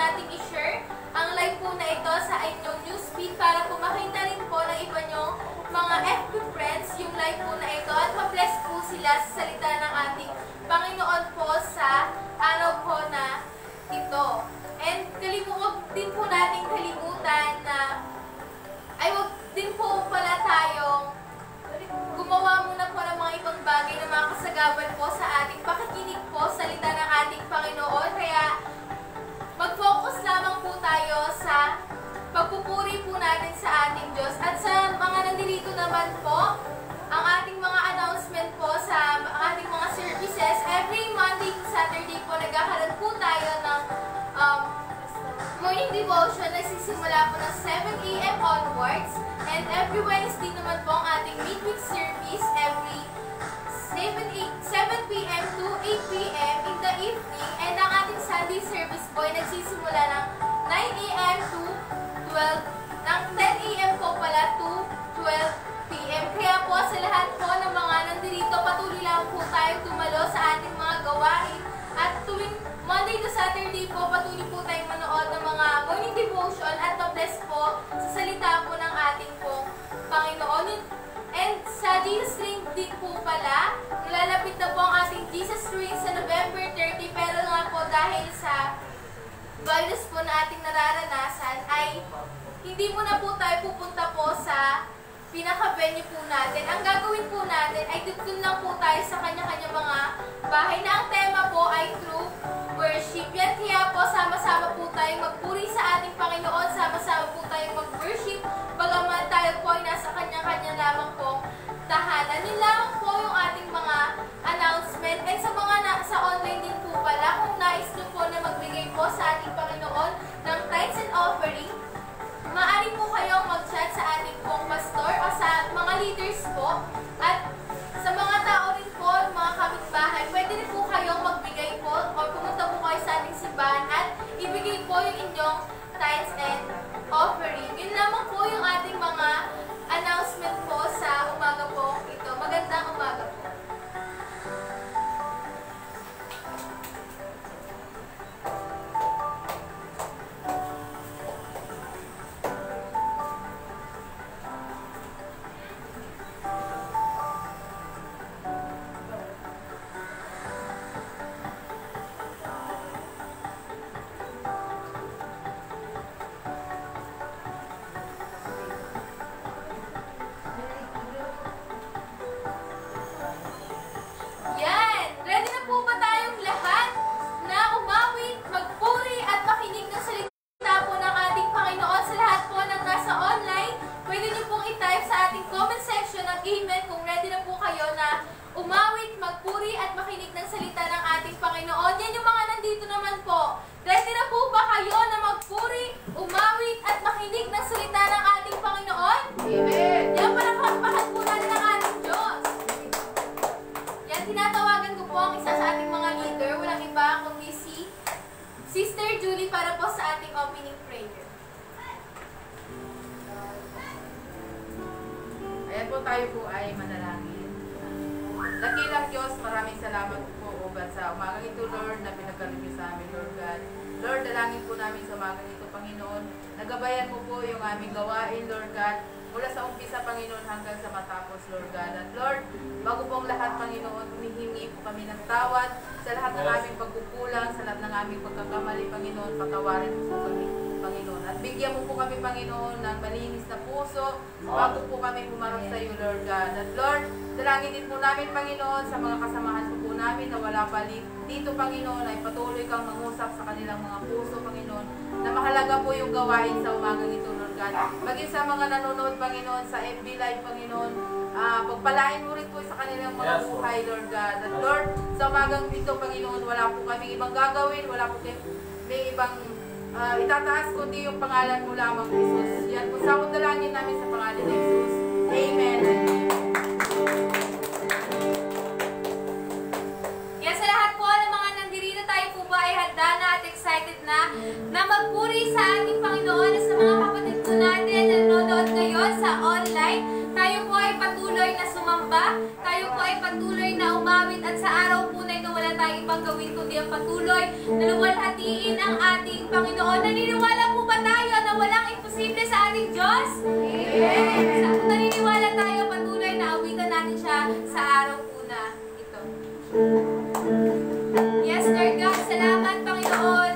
natin i-share ang live po na ito sa inyong newsfeed para po makita rin po ng iba nyong mga FB friends yung live po na ito at ma-bless po sila sa salita ng ating Panginoon po sa araw po na ito. And huwag din po natin kalimutan na huwag din po pala tayong gumawa muna po ng mga ibang bagay na mga kasagabal po sa ating pakikinig po sa salita ng ating Panginoon. Kaya mag-focus lamang po tayo sa pagpupuri po natin sa ating Diyos. At sa mga nandito naman po, ang ating mga announcement po sa ating mga services, every Monday to Saturday po nagkakaroon po tayo ng morning devotion na nagsisimula po ng 7 a.m. onwards. And every Wednesday naman po ang ating midweek service every 7 p.m. to 8 p.m. in the evening. And ang ating Sunday service po ay nagsisimula ng 9 a.m. to 12, ng 10 a.m. po pala to 12 p.m. Kaya po sa lahat po ng mga nandito, patuloy lang po tayo tumalo sa ating mga gawain. At tuwing Monday to Saturday po, patuloy po tayong manood ng mga morning devotion at ma-bless po sa salita po ng ating pong Panginoon. And sa Jesus Ring din po pala, nilalapit na po ang ating Jesus Ring sa November 30, pero nga po dahil sa virus po na ating nararanasan ay hindi muna po tayo pupunta po sa pinaka-venue po natin. Ang gagawin po natin ay dun lang po tayo sa kanya-kanya mga bahay na ang tema po ay true worship. Yan kaya po sama-sama po tayong magpuri sa ating Panginoon, sama-sama po tayong mag-worship, bagaman tayo po ay nasa kanya-kanya lamang pong tahanan. Yun lamang po yung ating mga announcement. And sa mga nasa online din po pala, kung nais nyo po na magbigay po sa ating Panginoon ng tithes and offering, maaari po kayong mag-chat sa ating pong pastor o sa mga leaders po. At sa mga tao rin po, mga kapitbahay, pwede rin po kayong magbigay po o pumunta po kayo sa ating simbahan at ibigay po yung inyong tithes and offering. Yun lamang po yung ating mga announcement po sa umaga po ito. Magandang umaga po. Tayo po ay manalangin. Dakilang Diyos, maraming salamat po ugat sa umagang ito, Lord, na pinagkaloob niyo sa amin, Lord God. Lord, dalangin po namin sa umagang ito, Panginoon. Nagabayan mo po yung aming gawain, Lord God, mula sa umpisa, Panginoon, hanggang sa matapos, Lord God. At Lord, bago pong lahat, Panginoon, humihingi po kami ng tawad sa lahat ng aming pagkukulang, sa lahat ng aming pagkakamali, Panginoon. Patawarin mo po kami, Panginoon. At bigyan mo po kami, Panginoon, ng malinis na puso bago po kami humarap sa iyo, Lord God. At Lord, dalangin din po namin, Panginoon, sa mga kasamahan po namin na wala pa dito, Panginoon, ay patuloy kang mangusap sa kanilang mga puso, Panginoon, na mahalaga po yung gawain sa umagang ito, Lord God. Maging sa mga nanonood, Panginoon, sa FB Live, Panginoon, pagpalain mo rin po sa kanilang mga buhay, Lord God. At Lord, sa umagang ito, Panginoon, wala po kaming ibang gagawin, wala po may ibang itataas kundi yung pangalan mo lamang, Jesus. Yan po sa dalangin namin sa pangalan ni Jesus. Amen. Yan sa lahat po ng mga nandirito, tayo po ba ay handa na at excited na magpuri sa ating Panginoon at sa mga kapatid po natin na nanonood ngayon sa online. Tayo po ay patuloy na sumamba, tayo po ay patuloy na umawit at sa araw po na ito wala tayong ibang gawin kundi ang patuloy na luwalhatiin ang ating Panginoon. Naniniwala po ba tayo na walang imposible sa ating Diyos? Yes! Naniniwala tayo patuloy na awitan natin siya sa araw po na ito. Yes, Lord God, salamat Panginoon.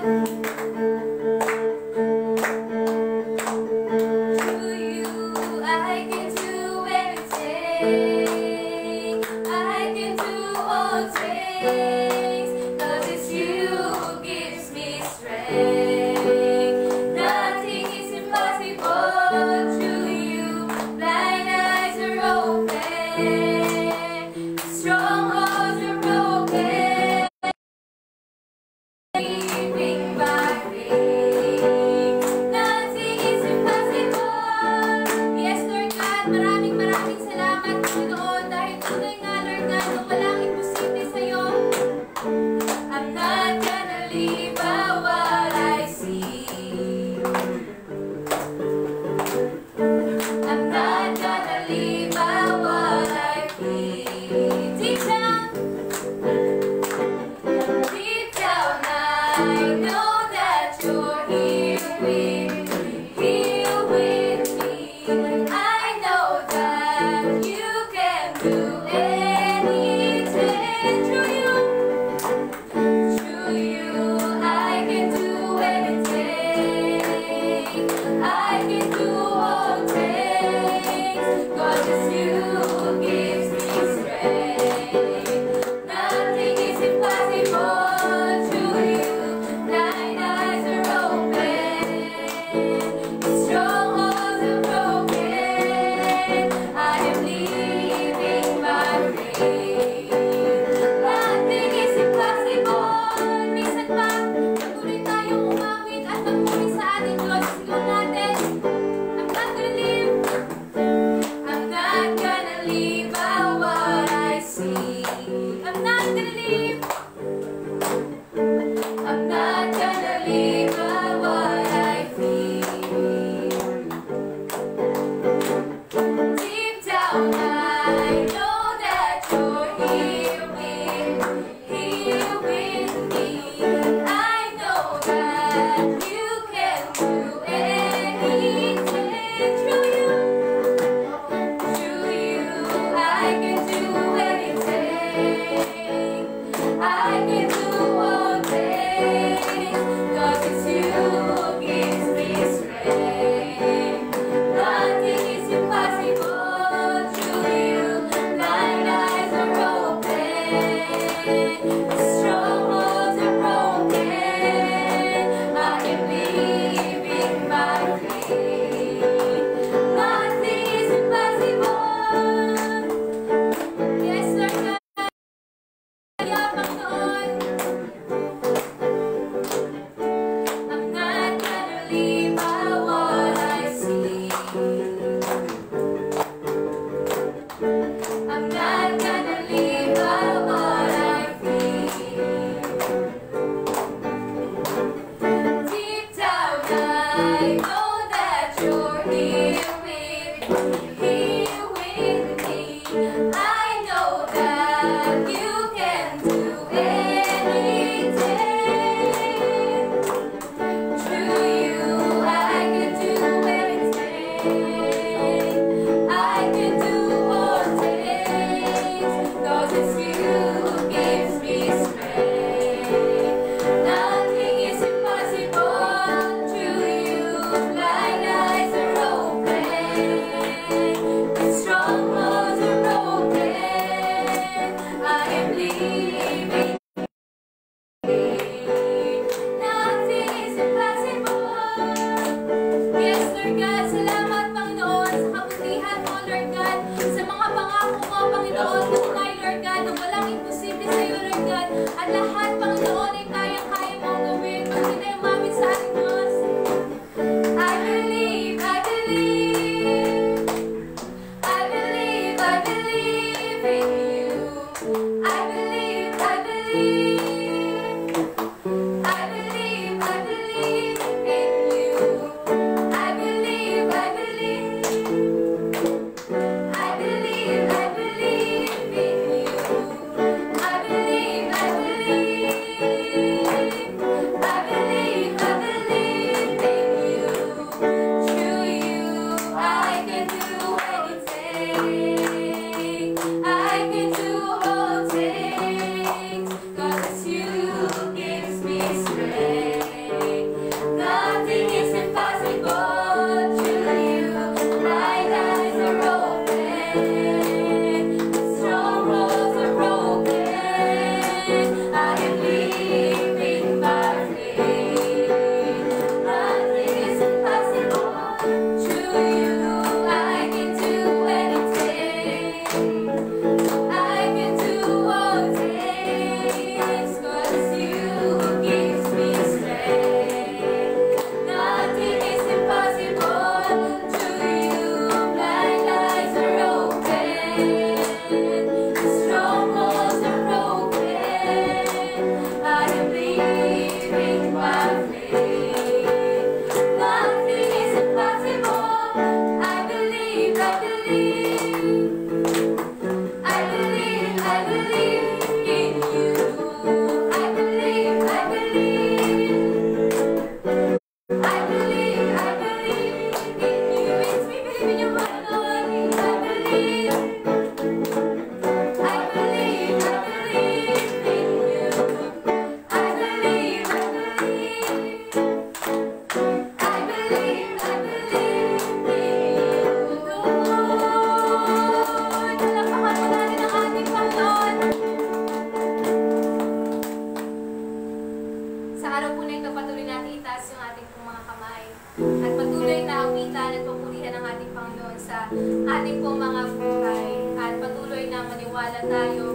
itaas yung ating pong mga kamay. At patuloy na awitan at papurihan ng ating Panginoon sa ating pong mga buhay. At patuloy na maniwala tayo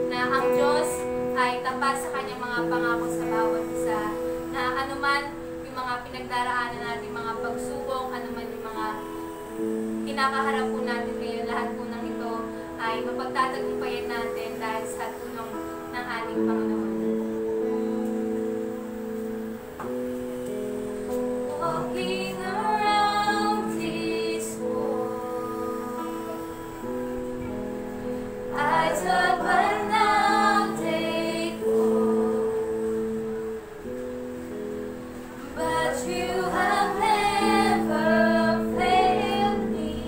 na ang Diyos ay tapat sa kanyang mga pangako sa bawat isa. Na anuman yung mga pinagdaraanan natin, mga pagsubok, anuman yung mga kinakaharap po natin ngayon, lahat po ng ito ay mapagtatagumpayan natin dahil sa tulong ng ating Panginoon. Walking around this world, I took but now take hold, but you have never failed me.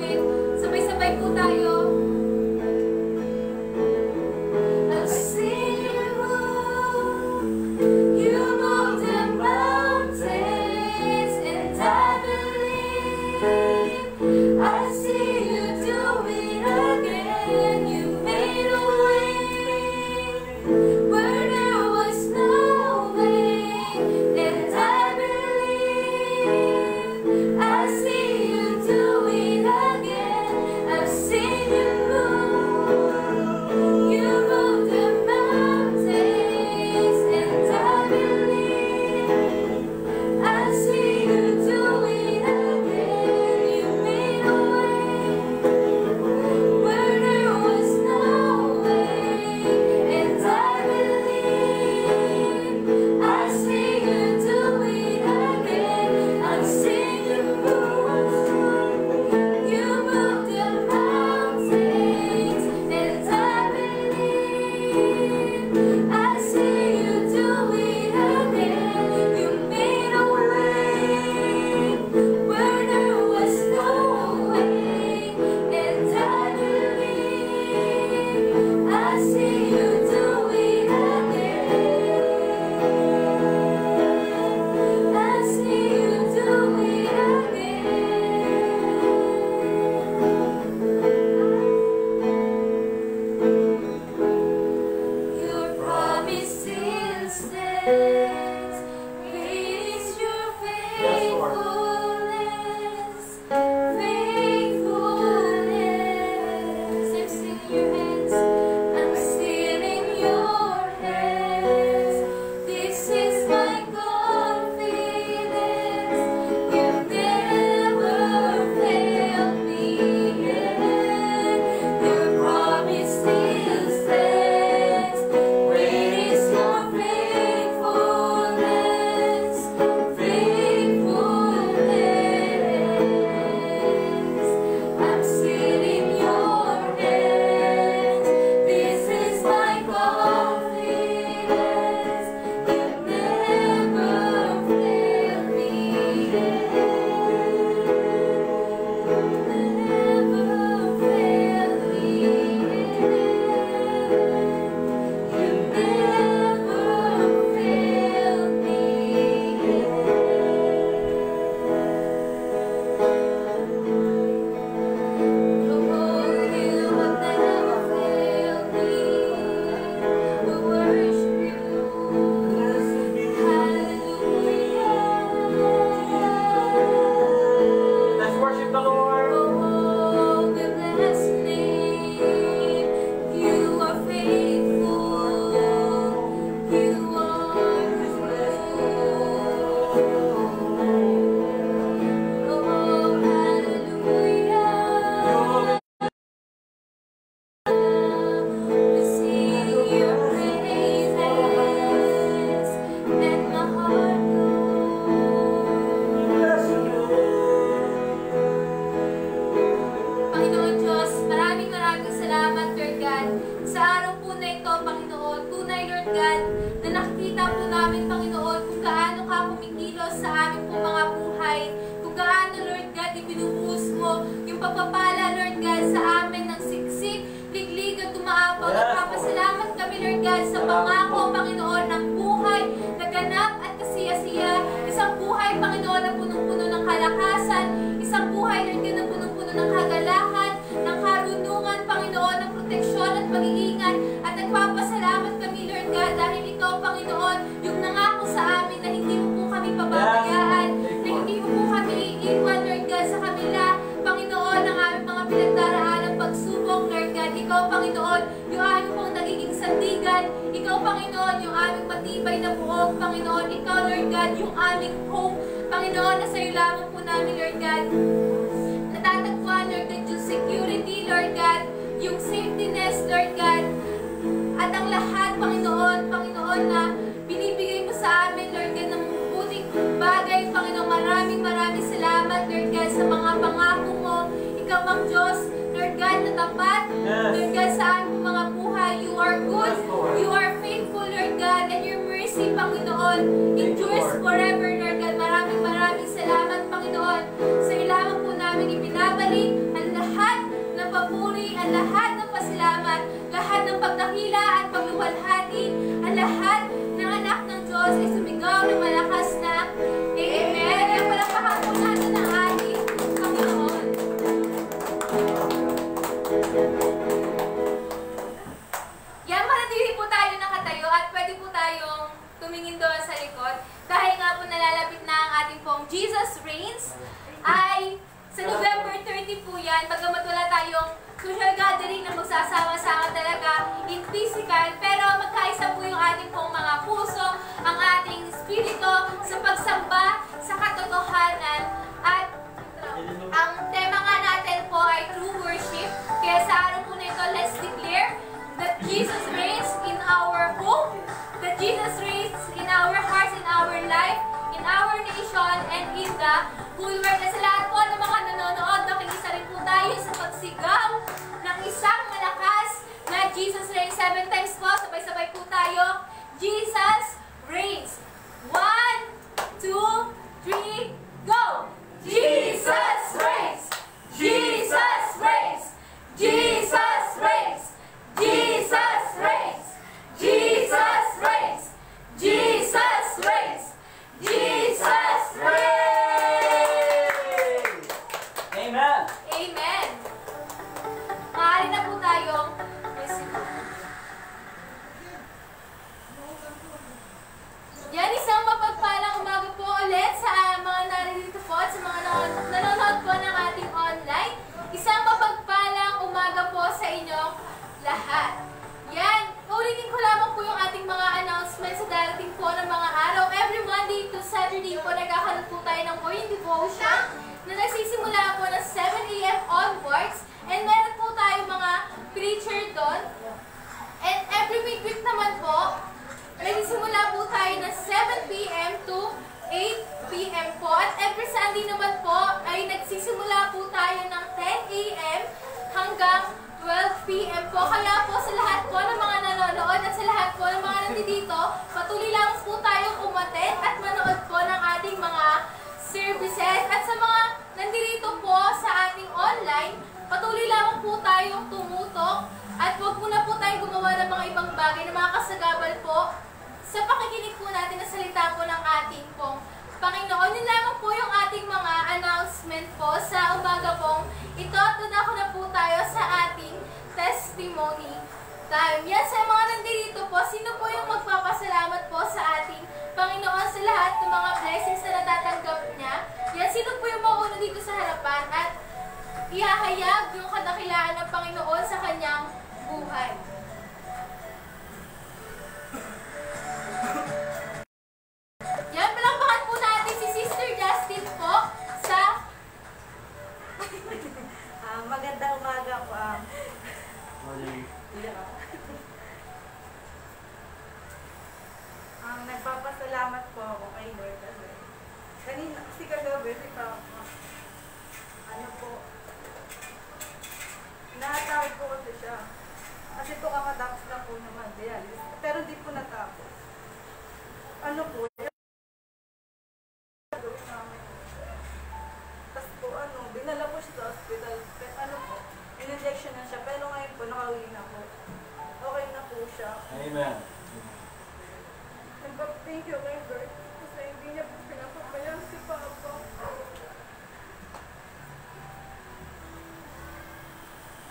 gawin. Sabay-sabay po tayo. I've seen you move. You move the mountains, and I believe I see you do it again. You made a way where there was no way, and I believe I see you do it again. I've seen you move. You move the mountains, and I believe I see you do it again. You made a way where there was no way, and I believe I see you do it again. I've seen you move. You move the mountains, and I believe I see you do it again. You made a way where there was no way, and I believe I see you do it again. I see you do it again. Your promise still stands. Great is your faithfulness. Faithfulness. I'm still in your hands. I'm still in your hands. This is my confidence. You've never failed me yet. Your promise still stands. Great is your faithfulness. Faithfulness. I'm still in your hands. This is my confidence. You've never failed me yet. Never failed me yet. You never failed me Let's worship the Lord. Oh, the blessed name. You are faithful. You are true. Oh, hallelujah. We sing your praises, and my heart Panginoon Diyos, maraming salamat, Lord God, sa araw po na ito, Panginoon. Tunay, Lord God, na nakikita po namin, Panginoon, kung gaano ka kumikilos sa aming po mga buhay, kung gaano, Lord God, ibinubuhos mo yung pagpapala, Lord God, sa amin ng siksik, liglig at tumaapaw. Nagpapasalamat kami, Lord God, sa pangako, Panginoon, ng buhay na ganap at kasiyasiya. Isang buhay, Panginoon, na punong-puno ng kalakasan. Isang buhay, Lord God, na punong-puno ng kagalakan, ng karunungan, Panginoon, ng proteksyon at pag-iingat. At nagpapasalamat kami, Lord God, dahil ikaw, Panginoon, yung nangako sa amin na hindi mo po kami pababayaan, na hindi mo po kami iiwan, Lord God, sa kabila, Panginoon, ng aming mga pinagdaraan ng pagsubok, Lord God. Ikaw, Panginoon, yung aming pong nagiging sandigan. Ikaw, Panginoon, yung aming matibay na buong, Panginoon. Ikaw, Lord God, yung aming hope. Panginoon, na sa'yo lamang po namin, Lord God, natatagpuan, Lord God, yung security, Lord God, yung safetyness, Lord God, at ang lahat, Panginoon, na binibigay mo sa amin, Lord God, ng buting bagay, Panginoon. Maraming salamat, Lord God, sa mga pangako mo. Ikaw ang Diyos, Lord God, na tapat, Lord God, sa aming mga buhay. You are good, you are faithful, Lord God, and your mercy, Panginoon, endures forever, Lord God. Maraming salamat, Panginoon. Sa iyo lamang po namin ibinabalik ang lahat ng pasalamat, lahat ng pagdakila at pagluwalhati, ang lahat ng anak ng Diyos ay sumigaw ng malakas na Amen. Kaya palakpakan po natin ang ating Panginoon. Yan, manatili po tayo nakatayo at pwede po tayong tumingin doon sa likod. Dahil nga po nalalapit na ang ating pong Jesus Reigns ay sa November 30 po yan. Bagamat wala tayong social gathering na magsasama-sama talaga in physical, pero magkaisa po yung ating pong mga puso, ang ating espiritu sa pagsamba sa katotohanan. At ang tema nga natin po ay true worship. Kaya sa araw po na ito, let's declare that Jesus reigns in our home, that Jesus reigns in our hearts, in our life, in our nation, and in the whole world. At sa lahat po ng mga nanonood, nakikisa rin po tayo sa pagsigaw ng isang malakas na Jesus reigns. 7 times po, sabay-sabay po tayo. Jesus reigns. 1, 2, 3, go! Jesus reigns! Jesus reigns! Jesus reigns! Jesus reigns! Jesus reigns! Jesus reigns! Jesus reigns! Amen. Amen! Maaari na po tayong yan, isang mapagpalang umaga po ulit sa mga naririto po at sa mga nanonood po ng ating online. Isang mapagpalang umaga po sa inyong lahat. Yan, ulitin ko lamang po yung ating mga announcements sa darating po ng mga araw. Every Monday to Saturday po, nagkakaroon po tayo ng morning devotion na nagsisimula po ng 7 a.m. onwards. And meron po tayo mga preacher doon. And every midweek naman po, nagsisimula po tayo ng 7 p.m. to 8 p.m. po. At every Sunday naman po ay nagsisimula po tayo ng 10 a.m. hanggang 12 p.m. po. Kaya po sa lahat po ng mga nanonood at sa lahat po ng mga nandito, patuloy lang po tayong umattend at manood po ng ating mga services. At sa mga nandito po sa ating online, patuloy lang po tayong tumutok at huwag muna po tayong gumawa ng mga ibang bagay na makakasagabal po sa pakikinig po natin na salita po ng ating pong Panginoon. Yun lamang po yung ating mga announcement po sa umaga pong ito. At ako na po tayo sa ating testimony time. Yan, sa mga nandito po, sino po yung magpapasalamat po sa ating Panginoon sa lahat ng mga blessings na natatanggap niya? Yan, sino po yung mauna dito sa harapan at ihahayag yung kadakilaan ng Panginoon sa kanyang buhay? Yan, palakpakan po natin si Sister Justin po sa magandang umaga po. Nagpapasalamat po ako kay Lord kasi kanina kasi kagabi si Papa ano po natawag po kasi siya kasi po kakatapos lang po naman dialysis pero di po natapos ano po gawin namin tapos po dinala po siya sa hospital pero in-injection na siya pero ngayon po nakauwi na po okay na po siya. Amen. Thank you, kay Lord, kasi hindi niya po pinapabayaan si Papa.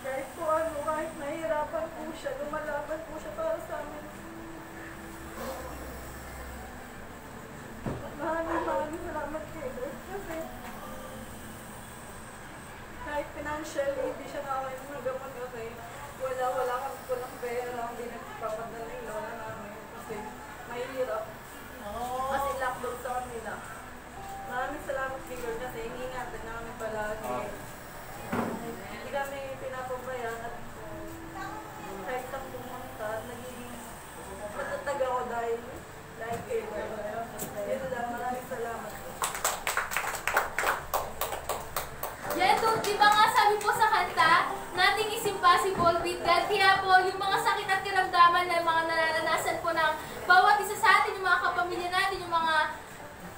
Kahit po kahit nahihirapan po siya, lumalaban po siya para sa amin. Maraming salamat kay Lord kasi kahit financially hindi siya nakakain ng gamot kasi wala kami po ng pera, hindi nagpapadala yung lola namin kasi mahirap. Kasi lockdown sa kanila. Maraming salamat kay Lord kasi ingingatan namin palagi. Hindi kami pinapabayaan at kahit ang pumunta, nagiging matatag ako dahil kay Lord. Yun lang, maraming salamat. Yan, so, di ba nga sabi po sa kanta, nothing is impossible with God. Kaya po, yung mga sakit at kiramdaman na mga nararanasan po ng bawat isa sa atin, yung mga kapamilya natin, yung mga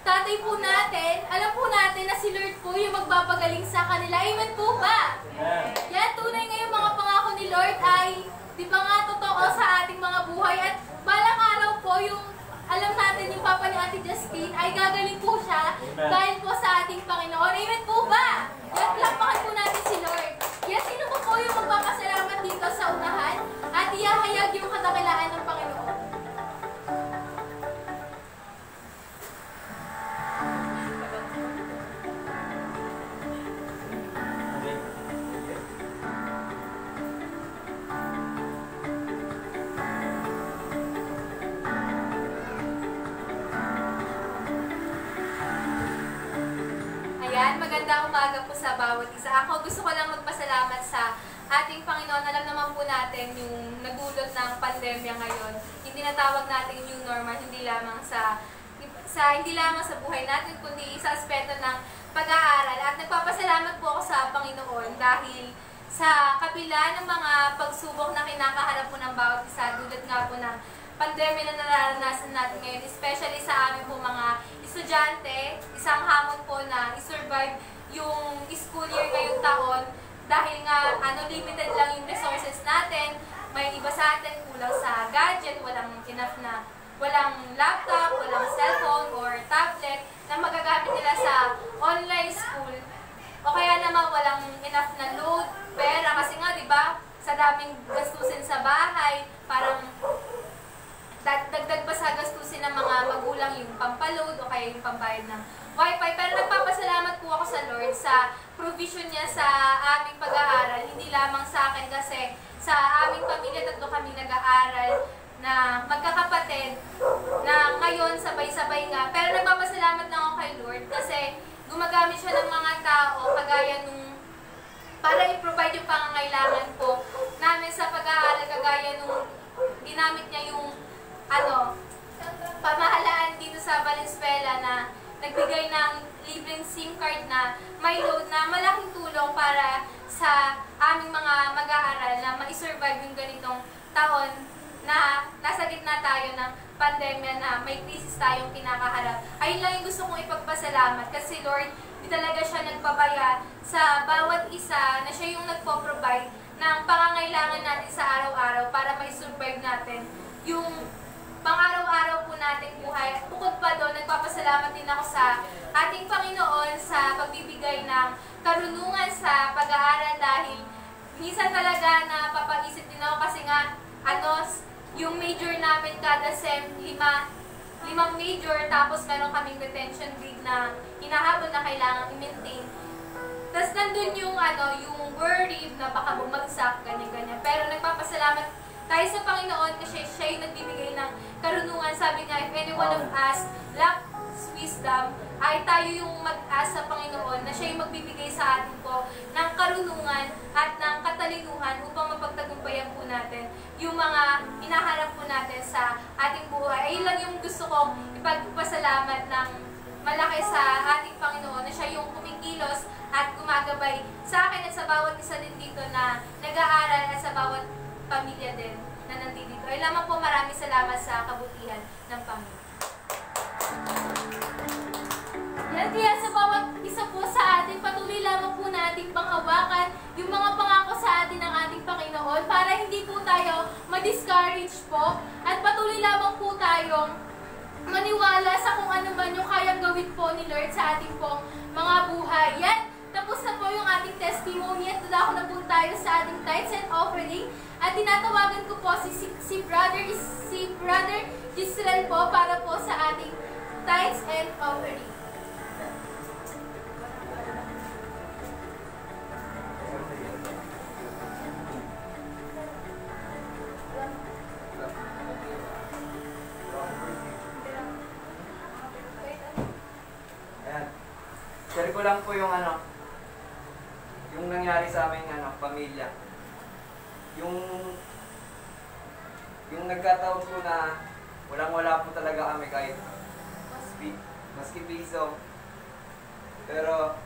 tatay po natin, alam po natin na si Lord po yung magpapagaling sa kanila. Amen po ba? Amen. Yan, tunay nga yung mga pangako ni papa ni Ate Justine ay gagaling po siya Amen. dahil po sa ating Panginoon. Amen po ba? Lampakan po natin si Lord. Yes, sino po yung magpapasalamat dito sa unahan at ihahayag yung kadakilaan ng Panginoon? Ayan, magandang umaga po sa bawat isa. Ako gusto ko lang magpasalamat sa ating Panginoon. Alam naman po natin yung nagdulot ng pandemya ngayon. Yung tinatawag natin new normal, hindi lamang sa buhay natin, kundi sa aspeto ng pag-aaral. At nagpapasalamat po ako sa Panginoon dahil sa kabila ng mga pagsubok na kinakaharap po ng bawat isa, dulot nga po ng pandemya na nararanasan natin ngayon, especially sa amin po mga estudyante, isang hamon po na i-survive yung school year ngayong taon dahil nga limited lang yung resources natin. May iba sa atin kulang sa gadget, walang laptop, walang cellphone or tablet na magagamit nila sa online school. O kaya naman walang enough na load, pera kasi nga 'di ba, sa daming gastusin sa bahay, parang dagdag pa sa gastusin ng mga magulang yung pampaload o kaya yung pambayad ng wifi. Pero nagpapasalamat po ako sa Lord sa provision niya sa aming pag-aaral. Hindi lamang sa akin kasi sa aming pamilya, tatlo kami nag-aaral na magkakapatid na ngayon sabay-sabay nga. Pero nagpapasalamat na ako kay Lord kasi gumagamit siya ng mga tao kagaya nung para i-provide yung pangangailangan po namin sa pag-aaral, kagaya nung ginamit niya yung pamahalaan dito sa Valenzuela na nagbigay ng libreng SIM card na may load na malaking tulong para sa aming mga mag-aaral na ma-survive yung ganitong taon na nasa gitna tayo ng pandemya na may crisis tayong kinakaharap. Ayun lang yung gusto kong ipagpasalamat kasi Lord, di talaga siya nagpabaya sa bawat isa na siya yung nagpo-provide ng pangangailangan natin sa araw-araw para ma-survive natin yung pang-araw-araw po nating buhay. At bukod pa doon, nagpapasalamat din ako sa ating Panginoon sa pagbibigay ng karunungan sa pag-aaral dahil minsan talaga napapaisip din ako kasi nga yung major namin kada sem, limang major, tapos meron kaming retention grade na hinahabol na kailangan i-maintain. Tapos nandun yung worry na baka bumagsak, ganyan-ganyan. Pero nagpapasalamat tayo sa Panginoon kasi siya yung nagbibigay ng karunungan. Sabi nga, if any one of us lacks wisdom, ay tayo yung mag-ask sa Panginoon na siya yung magbibigay sa atin po ng karunungan at ng katalinuhan upang mapagtagumpayan po natin yung mga hinaharap po natin sa ating buhay. Ayun lang yung gusto kong ipagpasalamat ng malaki sa ating Panginoon na siya yung kumikilos at gumagabay sa akin at sa bawat isa din dito na nag-aaral at sa bawat pamilya din na nandito. Ay lamang po, maraming salamat sa kabutihan ng Panginoon. Yan, kaya sa bawat isa po sa atin, patuloy lamang po natin panghawakan yung mga pangako sa atin ng ating Panginoon para hindi po tayo ma-discourage po at patuloy lamang po tayong maniwala sa kung ano man yung kayang gawin po ni Lord sa ating pong mga buhay. Yan, tapos na po yung ating testimony at dadako na po tayo sa ating tithes and offering. At tinatawagan ko po si Brother Gisrel po para po sa ating tithes and offering. Ayan. Share ko lang po yung yung nangyari sa aming pamilya. Yung nagkataon po na walang-wala po talaga kami kahit maski piso. Pero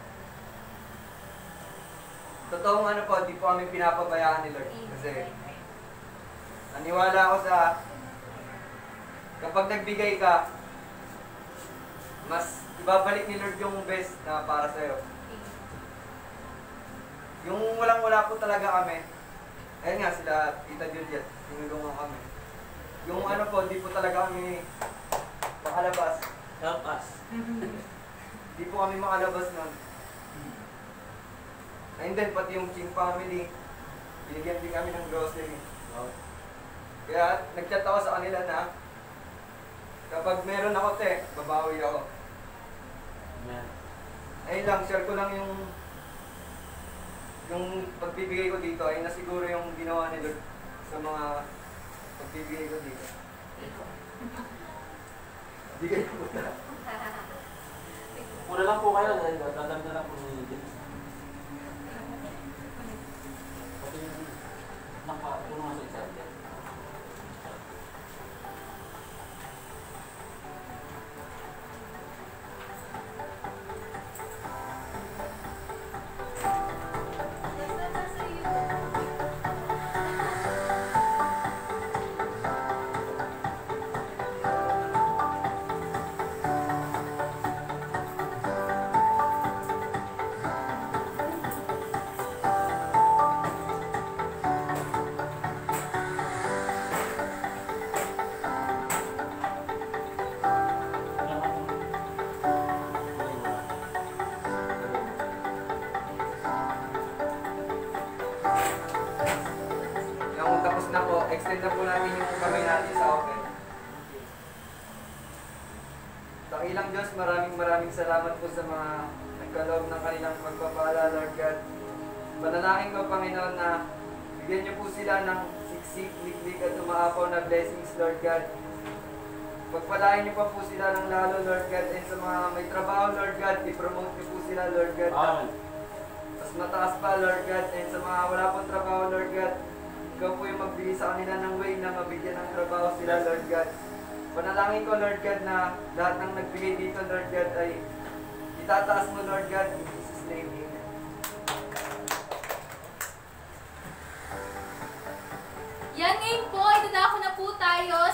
totoong po, di po kami pinapabayaan ni Lord. Kasi naniwala ako sa kapag nagbigay ka, mas ibabalik ni Lord yung best na para sa'yo. Yung walang-wala po talaga kami, ayun nga sila, Tita Juliet, tinulungan kami. Yung po, di po talaga kami pakalabas. Help us. Di po kami makalabas nun. And then, pati yung Ching family, binigyan din kami ng grocery. Wow. Kaya, nag-chat ako sa kanila na, kapag meron ako, babawi ako. Amen. Ayun lang, share ko lang yung pagbibigay ko dito ay nasiguro yung ginawa ni Lord sa mga pagbibigay ko dito. Bigay ko po na. Una lang po kayo, dadam na lang po ni James. Pati yung nakapuno nga sa isa. Nung tapos na po, extend na po namin yung kamay natin sa open. Dakilang Diyos, maraming salamat po sa mga nagkaloob ng kanilang pagpapala, Lord God. Panalangin ko, Panginoon, na bigyan niyo po sila ng siksik, liklik at umaapaw na blessings, Lord God. Pagpalain niyo pa po sila ng lalo, Lord God. And sa mga may trabaho, Lord God, i-promote niyo po sila, Lord God. Amen. Mas mataas pa, Lord God. And sa mga wala pong trabaho, Lord God, ikaw po yung magbigay sa kanila ng way na mabigyan ng trabaho sila, Lord God. Panalangin ko, Lord God, na lahat ng nagbigay dito, Lord God, ay itataas mo, Lord God, in Jesus' name, amen. Yan ngayon po, idadako na po tayo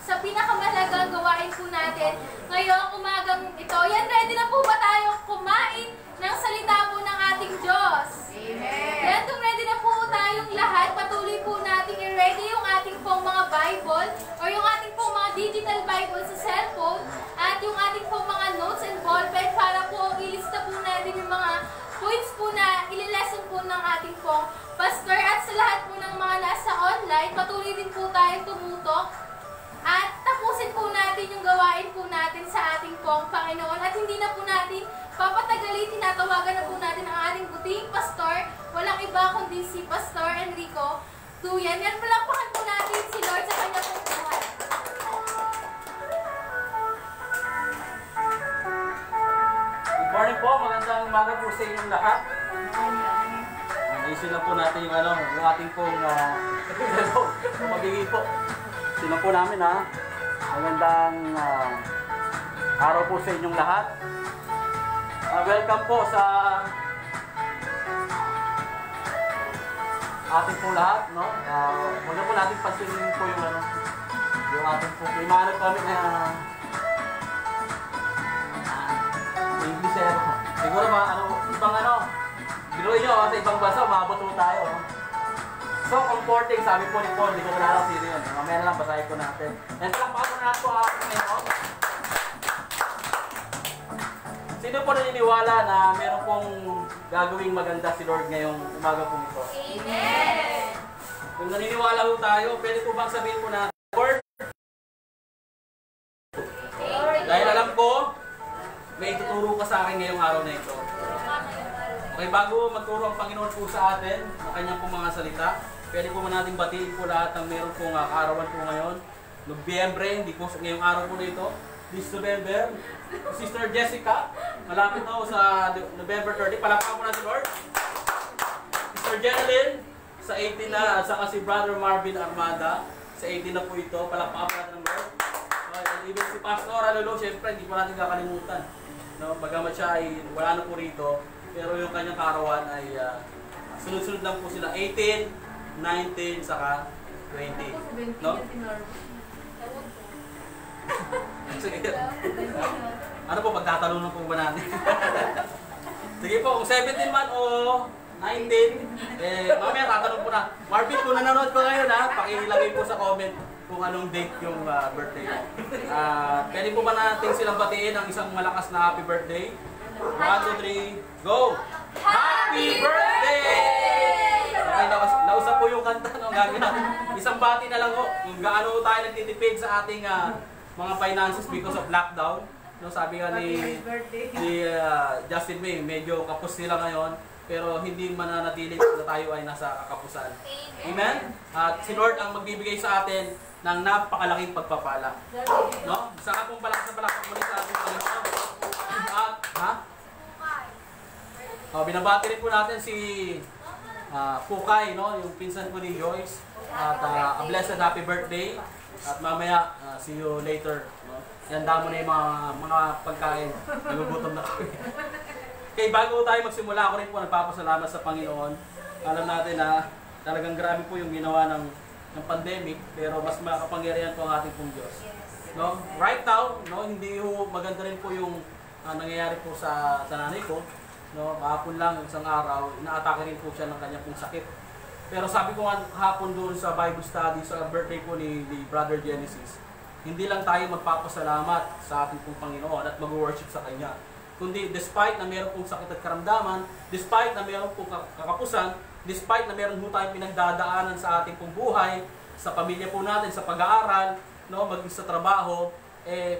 sa pinakamahalagang gawain po natin ngayong umagang ito. Yan, ready na po ba tayo kumain ng salita po ng ating Diyos? Amen. Yan, kung ready na po tayong lahat, patuloy po natin i-ready yung ating pong mga Bible or yung ating pong mga digital Bible sa cellphone at yung ating pong mga notes and ballpen para po ilista po natin yung mga points po na ililesson po ng ating pong pastor at sa lahat po ng mga nasa online, patuloy din po tayong tumutok at tapusin po natin yung gawain po natin sa ating pong Panginoon at hindi na po natin papatagalin, tinatawagan na po natin ang ating buting pastor, walang iba kundi si Pastor Enrico Duyan. Yan, palakpakan po natin si Lord sa kanya pong buhay. Good morning po, magandang umaga po sa inyong lahat. Ayusin lang po natin yung ating pong pabigay po. Sino po namin magandang araw po sa inyong lahat. Welcome po sa ating pong lahat, no? Huwag na po natin pansinin po yung yung ating pong may mga nag-comment na English siguro ibang binuhin nyo sa ibang bansa, umabot po tayo. So comforting, sabi po ni Paul, hindi ko wala lang sino yun. Mamaya na lang, basahin ko natin. And palakpakan po natin po ako ngayon. Sino po naniniwala na meron pong gagawing maganda si Lord ngayong umaga po ito? Amen! Kung naniniwala po tayo, pwede po bang sabihin po natin, Lord? Dahil alam ko, may ituturo ka sa akin ngayong araw na ito. Okay, bago magturo ang Panginoon po sa atin, ang kanyang pong mga salita, pwede po natin batiin po lahat ng meron pong kaarawan po ngayon. Nobyembre, hindi po ngayong araw po na ito. This November, Sister Jessica, malapit na sa November 30. Palakpakan po natin, Lord. Sister Jeneline, sa 18 na, at saka si Brother Marvin Armada, sa 18 na po ito. Palakpakan po natin, Lord. And even si Pastor Alolo, syempre, hindi po natin kakalimutan. No? Bagamat siya ay wala na po rito, pero yung kanyang kaarawan ay sunod-sunod lang po sila. 18, 19, saka 20. No? Sige. Ano po, pagtatanong po ba natin? Sige po, kung 17 man o 19, mamaya tatanong po na. Marvin, kung nanonood ko ngayon pakilagay po sa comment kung anong date yung birthday. Pwede po ba natin silang batiin ng isang malakas na happy birthday? 1, 2, 3, go! Happy birthday! Okay, nausap po yung kanta. No? Isang bati na lang po. Kung gaano tayo nagtitipid sa ating mga finances because of lockdown. No, sabi nga ni Justin May, medyo kapos nila ngayon, pero hindi mananatili na tayo ay nasa kakapusan. Amen? At si Lord ang magbibigay sa atin ng napakalaking pagpapala. No? Saka pong palakas na palakas muli sa ating Panginoon. At, binabati rin po natin si Pukay, no? Yung pinsan ko ni Joyce. At a blessed happy birthday. At mamaya, see you later. No? Handa mo na yung mga pagkain. Nagugutom na kami. Okay, bago tayo magsimula, ako rin po nagpapasalamat sa Panginoon. Alam natin na talagang grabe po yung ginawa ng pandemic, pero mas makapangyarihan po ang ating pong Diyos. No? Right now, no, hindi po maganda rin po yung nangyayari po sa nanay ko. No? Kahapon lang, isang araw, inaatake rin po siya ng kanyang pong sakit. Pero sabi ko nga hapon doon sa Bible study, sa birthday po ni Brother Genesis, hindi lang tayo magpapasalamat sa ating pong Panginoon at mag-worship sa Kanya. Kundi despite na meron pong sakit at karamdaman, despite na meron pong kakapusan, despite na meron po tayong pinagdadaanan sa ating pong buhay, sa pamilya po natin, sa pag-aaral, no, maging sa trabaho,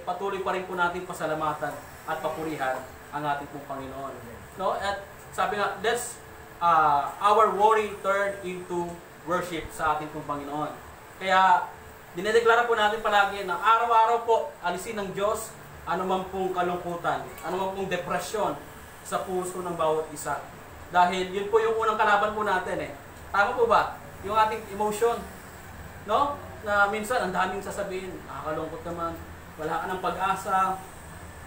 patuloy pa rin po natin pasalamatan at papurihan ang ating pong Panginoon. No? At sabi nga, let's our worry turn into worship sa ating pong Panginoon. Kaya dinedeklara po natin palagi na araw-araw po alisin ng Diyos anuman pong kalungkutan, anuman pong depresyon sa puso ng bawat isa. Dahil yun po yung unang kalaban po natin . Tama po ba? Yung ating emotion. No? Na minsan ang daming sasabihin, nakakalungkot naman, wala ka ng pag-asa,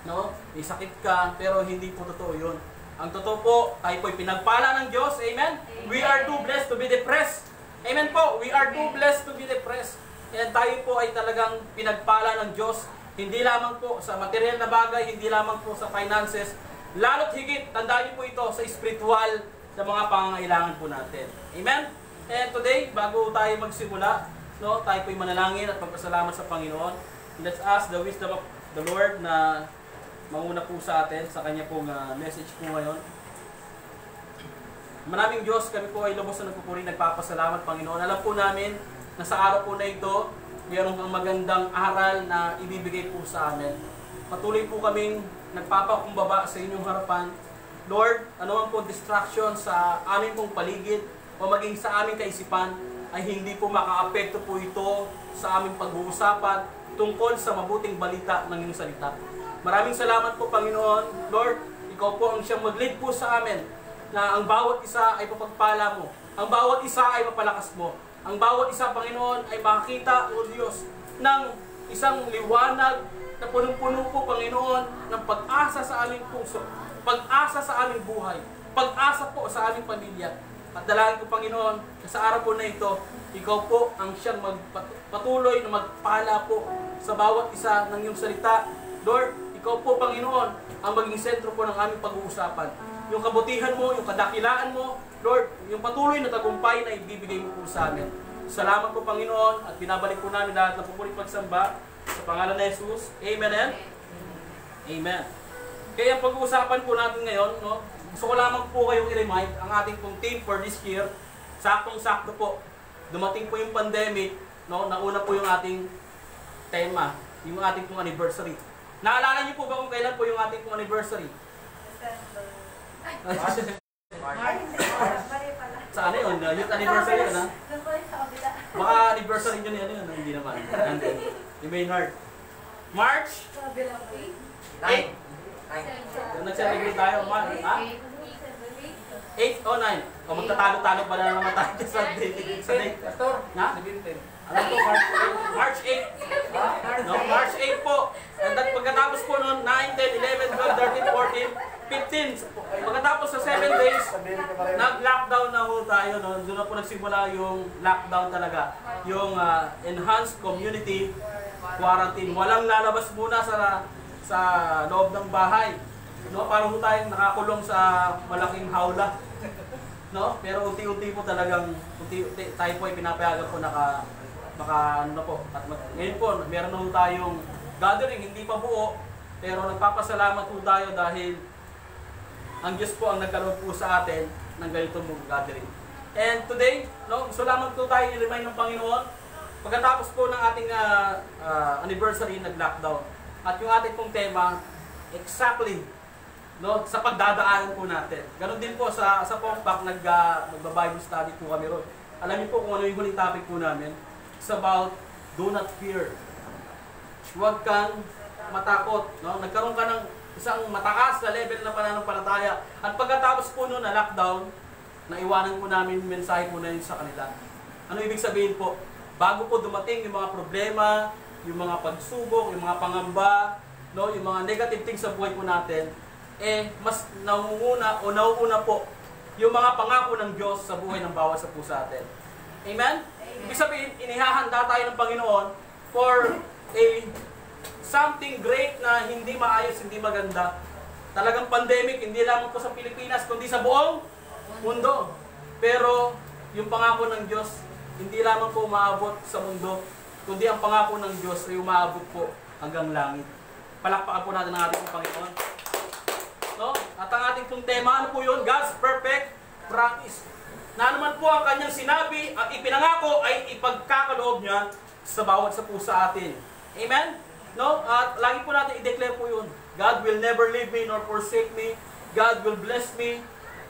no? May sakit ka, pero hindi po totoo yun. Ang totoo po, tayo po'y pinagpala ng Diyos. Amen? We are too blessed to be depressed. Amen po? We are too blessed to be depressed. Kaya tayo po ay talagang pinagpala ng Diyos, hindi lamang po sa material na bagay, hindi lamang po sa finances, lalo't higit, tandaan niyo po ito sa spiritual na mga pangangailangan po natin. Amen? And today, bago tayo magsimula, no, tayo po'y manalangin at magpasalamat sa Panginoon. Let's ask the wisdom of the Lord na mauna po sa atin sa Kanya pong message po ngayon. Maraming Diyos, kami po ay lubos na nagpupuri, nagpapasalamat Panginoon. Alam po namin na sa araw po na ito, mayroong magandang aral na ibibigay po sa amin. Patuloy po kaming nagpapakumbaba sa inyong harapan. Lord, anuman po distraction sa aming pong paligid o maging sa aming kaisipan, ay hindi po makaapekto po ito sa aming pag-uusapan tungkol sa mabuting balita ng iyong salita. Maraming salamat po Panginoon. Lord, Ikaw po ang siyang mag-lead po sa amin na ang bawat isa ay papagpala mo. Ang bawat isa ay mapalakas mo. Ang bawat isa, Panginoon, ay makakita, O Diyos, ng isang liwanag na punong-puno po, Panginoon, ng pag-asa sa aming puso, pag-asa sa aming buhay, pag-asa po sa aming pamilya. At dalangin ko, Panginoon, na sa araw po na ito, Ikaw po ang siyang patuloy na magpala po sa bawat isa ng iyong salita. Lord, Ikaw po, Panginoon, ang maging sentro po ng aming pag-uusapan. Yung kabutihan mo, yung kadakilaan mo, Lord, yung patuloy na tagumpay na ibibigay mo po sa amin. Salamat po, Panginoon, at binabalik po namin lahat ng pupuling pagsamba sa pangalan ni Jesus. Amen and Amen. Kaya ang pag-uusapan po natin ngayon, no, gusto ko lamang po kayong i-remind ang ating pong theme for this year. Saktong-sakto po. Dumating po yung pandemic, no, nauna po yung ating tema, yung ating pong anniversary. Naalala niyo po ba kung kailan po yung ating pong anniversary? Sa ano yun? Youth anniversary yun, ha? Baka anniversary nyo niya yun, hindi naman. Yung Maynard. March 8. Kung nag-celebrate tayo, ha? 8 o 9? O magtatalo-talo pa na naman tayo sa date. Na? Alam ko, March 8. No, March 8 po. And then pagkatapos po noon, 9, 10, 11, 12, 13, 14, 15. Pagkatapos sa 7 days, nag-lockdown na po tayo. No? Doon na po nagsimula yung lockdown talaga. Yung enhanced community quarantine. Walang lalabas muna sa loob ng bahay. No? Parang po tayong nakakulong sa malaking hawla. No? Pero unti-unti po talagang, tayo po ay pinapayagan po ano na po. At ngayon po, meron na po tayong gathering, hindi pa buo, pero nagpapasalamat po tayo dahil ang Diyos po ang nagkaroon po sa atin ng ganitong gathering. And today, no, gusto lamang po tayo i-remind ng Panginoon, pagkatapos po ng ating anniversary, nag-lockdown. At yung ating pong tema, exactly, no, sa pagdadaanan po natin. Ganon din po sa Pongpak, nagba-Bible study po kami ron. Alam niyo po kung ano yung huling topic po namin. It's about do not fear. Huwag kang matakot. No? Nagkaroon ka ng isang mataas na level na pananampalataya. At pagkatapos po noon na lockdown, naiwanan po namin yung mensahe po na yun sa kanila. Ano ibig sabihin po? Bago po dumating yung mga problema, yung mga pagsubok, yung mga pangamba, no, yung mga negative things sa buhay po natin, mas nauuna po yung mga pangako ng Diyos sa buhay ng bawat sa puso atin. Amen? Ibig sabihin, inihahanda tayo ng Panginoon for something great na hindi maayos, hindi maganda. Talagang pandemic, hindi lamang po sa Pilipinas, kundi sa buong mundo. Pero yung pangako ng Diyos, hindi lamang po umaabot sa mundo, kundi ang pangako ng Diyos ay umaabot po hanggang langit. Palakpakan po natin ang ating Panginoon. No? At ang ating pong tema, ano po yun? God's perfect promise. Na naman po ang kanyang sinabi at ipinangako ay ipagkakaloob niya sa bawat sa pusa atin. Amen? No? At lagi po natin i-declare po yun. God will never leave me nor forsake me. God will bless me.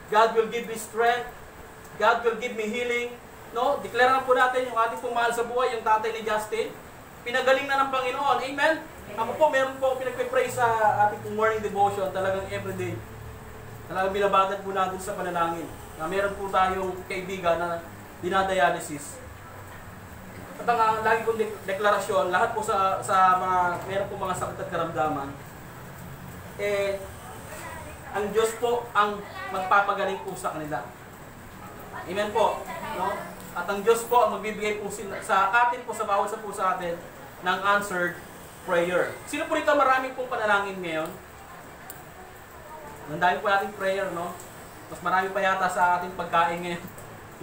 God will give me strength. God will give me healing. No? Deklarehan po natin yung ating pong mahal sa buhay, yung tatay ni Justin. Pinagaling na ng Panginoon. Amen? Ako po, meron po pinagpipray sa ating pong morning devotion, talagang everyday. Talagang binabatad po natin sa panalangin. Na meron po tayong kaibigan na dinadialysis. At ang lagi kong deklarasyon, lahat po sa mga, meron po mga sakit at karamdaman, ang Diyos po ang magpapagaling po sa kanila. Amen po. No? At ang Diyos po ang magbibigay po sa atin po, sa bawat sa po sa atin, ng answered prayer. Sino po rito maraming pong panalangin ngayon? Nandahin po natin prayer, no? Mas marami pa yata sa ating pagkain ngayon.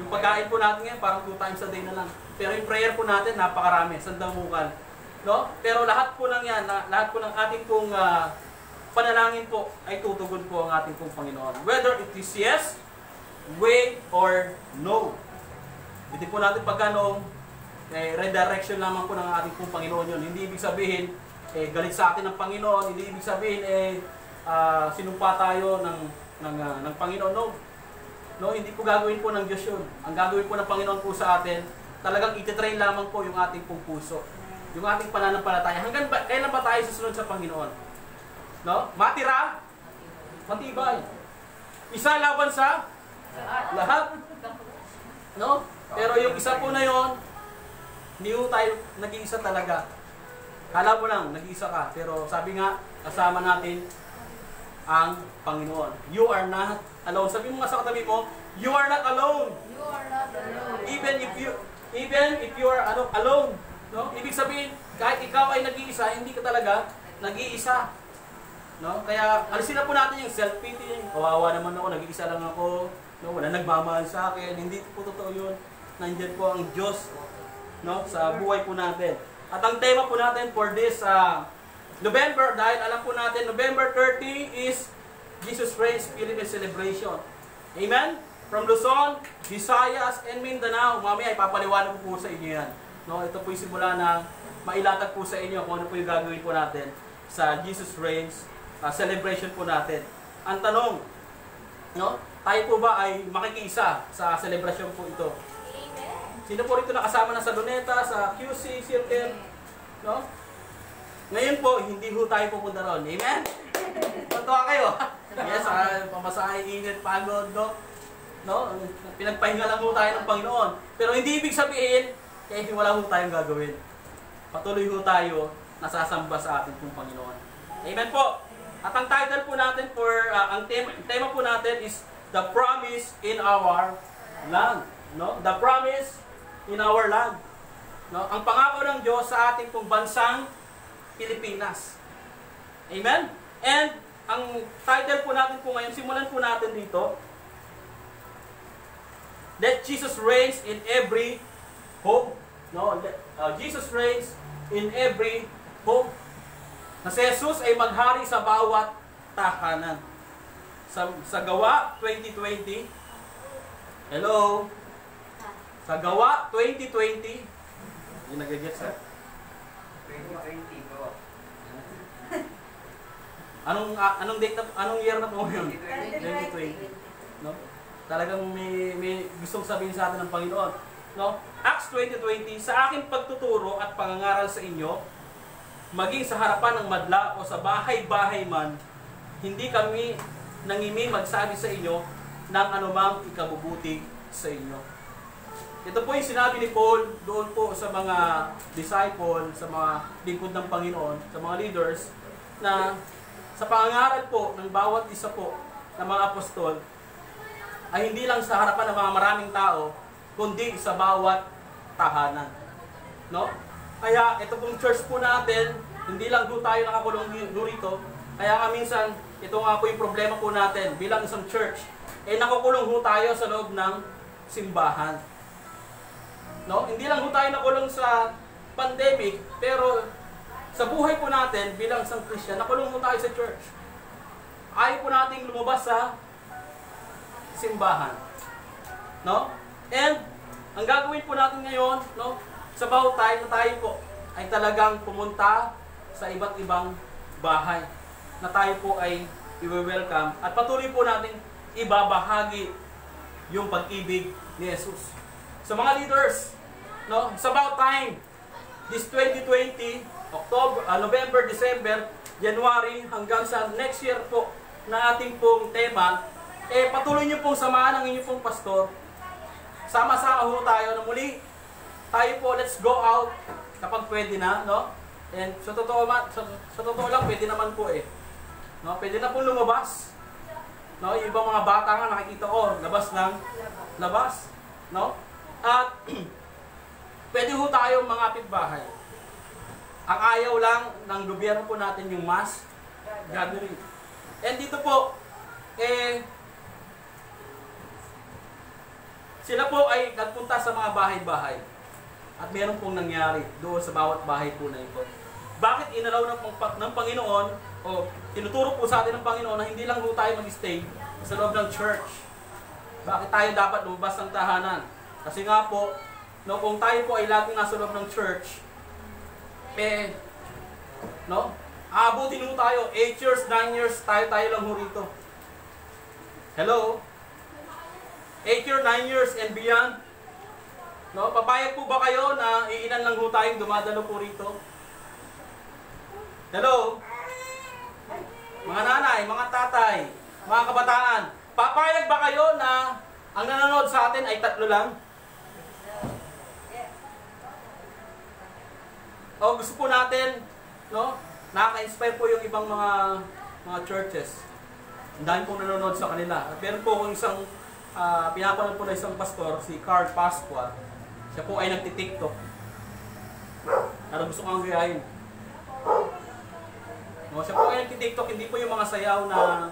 Yung pagkain po natin ngayon, parang 2 times a day na lang. Pero yung prayer po natin, napakarami, sandamukal. No? Pero lahat po ng yan, lahat po ng ating pong panalangin po, ay tutugon po ang ating pong Panginoon. Whether it is yes, way, or no. Hindi po natin pagkanoong redirection lamang po ng ating pong Panginoon yun. Hindi ibig sabihin, galit sa atin ng Panginoon. Hindi ibig sabihin, sinumpa tayo ng Panginoon. No. No, hindi po gagawin po ng Diyos yun. Ang gagawin po ng Panginoon po sa atin, talagang ititrain lamang po yung ating pong puso. Yung ating pananampalataya. Hanggang kailan ba tayo susunod sa Panginoon? No? Matira? Matibay. Isa laban sa lahat. No? Pero yung isa po na yon, hindi po tayo nag-iisa talaga. Kala mo lang, nag-iisa ka. Pero sabi nga, kasama natin ang Panginoon. You are not alone. Sabi mo nga sa katabi mo, you are not alone. You are not alone. Even if you are alone. No? Ibig sabihin, kahit ikaw ay nag-iisa, hindi ka talaga nag-iisa. No? Kaya alisin na po natin yung self-pity. Kawawa naman ako, nag-iisa lang ako. No? Wala nagmamahal sa akin. Hindi po totoo yun. Nandiyan po ang Diyos, no, sa buhay po natin. At ang tema po natin for this November, dahil alam po natin, November 30 is Jesus Reigns Philippine Celebration. Amen? From Luzon, Visayas, and Mindanao. Mamaya ipapaliwanag po sa inyo yan. No, ito po yung simula na mailatag po sa inyo kung ano po yung gagawin po natin sa Jesus Reigns celebration po natin. Ang tanong, no, tayo po ba ay makikisa sa celebration po ito? Sino po rito nakasama na sa Luneta, sa QC, Circle? No? Ngayon po, hindi ho tayo pupunta ron. Amen? Tuntua kayo. Yes, pamasahe, init, pagod, no? No? Pinagpahinga lang ho tayo ng Panginoon. Pero hindi ibig sabihin, kaya wala ho tayong gagawin. Patuloy ho tayo nasasamba sa ating pong Panginoon. Amen po. At ang title po natin ang tema po natin is The Promise in Our Land. No? The Promise in our land. No? Ang pangako ng Diyos sa ating pong bansang Pilipinas. Amen? And ang title po natin po ngayon, simulan po natin dito, Let Jesus reigns in every home. No, Jesus reigns in every home. Na si Jesus ay maghari sa bawat tahanan. Sa Gawa 2020, hello? Sa Gawa 2020, hindi nag-gets ha? 2020 po. Anong date na, anong year na po yun? 2020. 2020. No? Talagang may gustong sabihin sa atin ng Panginoon. No? Acts 20:20, sa aking pagtuturo at pangangaral sa inyo, maging sa harapan ng madla o sa bahay-bahay man, hindi kami nangimi magsabi sa inyo ng anumang ikabubuti sa inyo. Ito po yung sinabi ni Paul doon po sa mga disciple, sa mga lingkod ng Panginoon, sa mga leaders, na sa pangangaral po ng bawat isa po ng mga apostol, ay hindi lang sa harapan ng mga maraming tao, kundi sa bawat tahanan. No? Kaya ito pong church po natin, hindi lang po tayo nakakulong rito. Kaya nga minsan, ito nga po yung problema po natin bilang isang church. Nakukulong po tayo sa loob ng simbahan. No? Hindi lang po tayo nakulong sa pandemic, pero sa buhay po natin bilang isang Christian, nakulong po tayo sa church. Ayaw po nating lumabas sa simbahan. No? And ang gagawin po natin ngayon, no, sa bawat tayo na tayo po ay talagang pumunta sa iba't ibang bahay na tayo po ay i-welcome at patuloy po natin ibabahagi yung pag-ibig ni Jesus. Sa mga leaders, no, it's about time this 2020, November, December, January hanggang sa next year po na ating pong tema, patuloy niyo pong samahan ang inyong pong pastor. Sama-sama ho tayo na muli. Tayo po, let's go out kapag pwede na, no? And sa totoo lang, pwede naman po No? Pwede na pong lumabas. No? Yung ibang mga bata nga nakikita ko, labas, no? At pwede ho tayo mga kapitbahay. Ang ayaw lang ng gobyerno po natin yung mass gathering. And dito po, sila po ay nagpunta sa mga bahay-bahay. At meron pong nangyari doon sa bawat bahay po na ito. Bakit inalaw ng Panginoon o tinuturo po sa atin ng Panginoon na hindi lang po tayo mag-stay sa loob ng church? Bakit tayo dapat lumabas ng tahanan? Kasi nga po, no, kung tayo po ay laging nasa loob ng church, no, aabutin mo tayo, 8 years, 9 years, tayo lang ho rito. Hello? 8 years, 9 years and beyond. No, papayag po ba kayo na iilan lang ho tayong dumadalo po rito? Hello? Mga nanay, mga tatay, mga kabataan, papayag ba kayo na ang nanonood sa atin ay 3 lang? O gusto po natin, no? Nakaka-inspire po yung ibang mga churches. Ang dami pong nanonood sa kanila. At meron po kung isang pinapanood po na isang pastor, si Carl Pasqua. Siya po ay nagtitiktok. Pero gusto kong gayahin. No, siya po ay nagtitiktok, hindi po yung mga sayaw na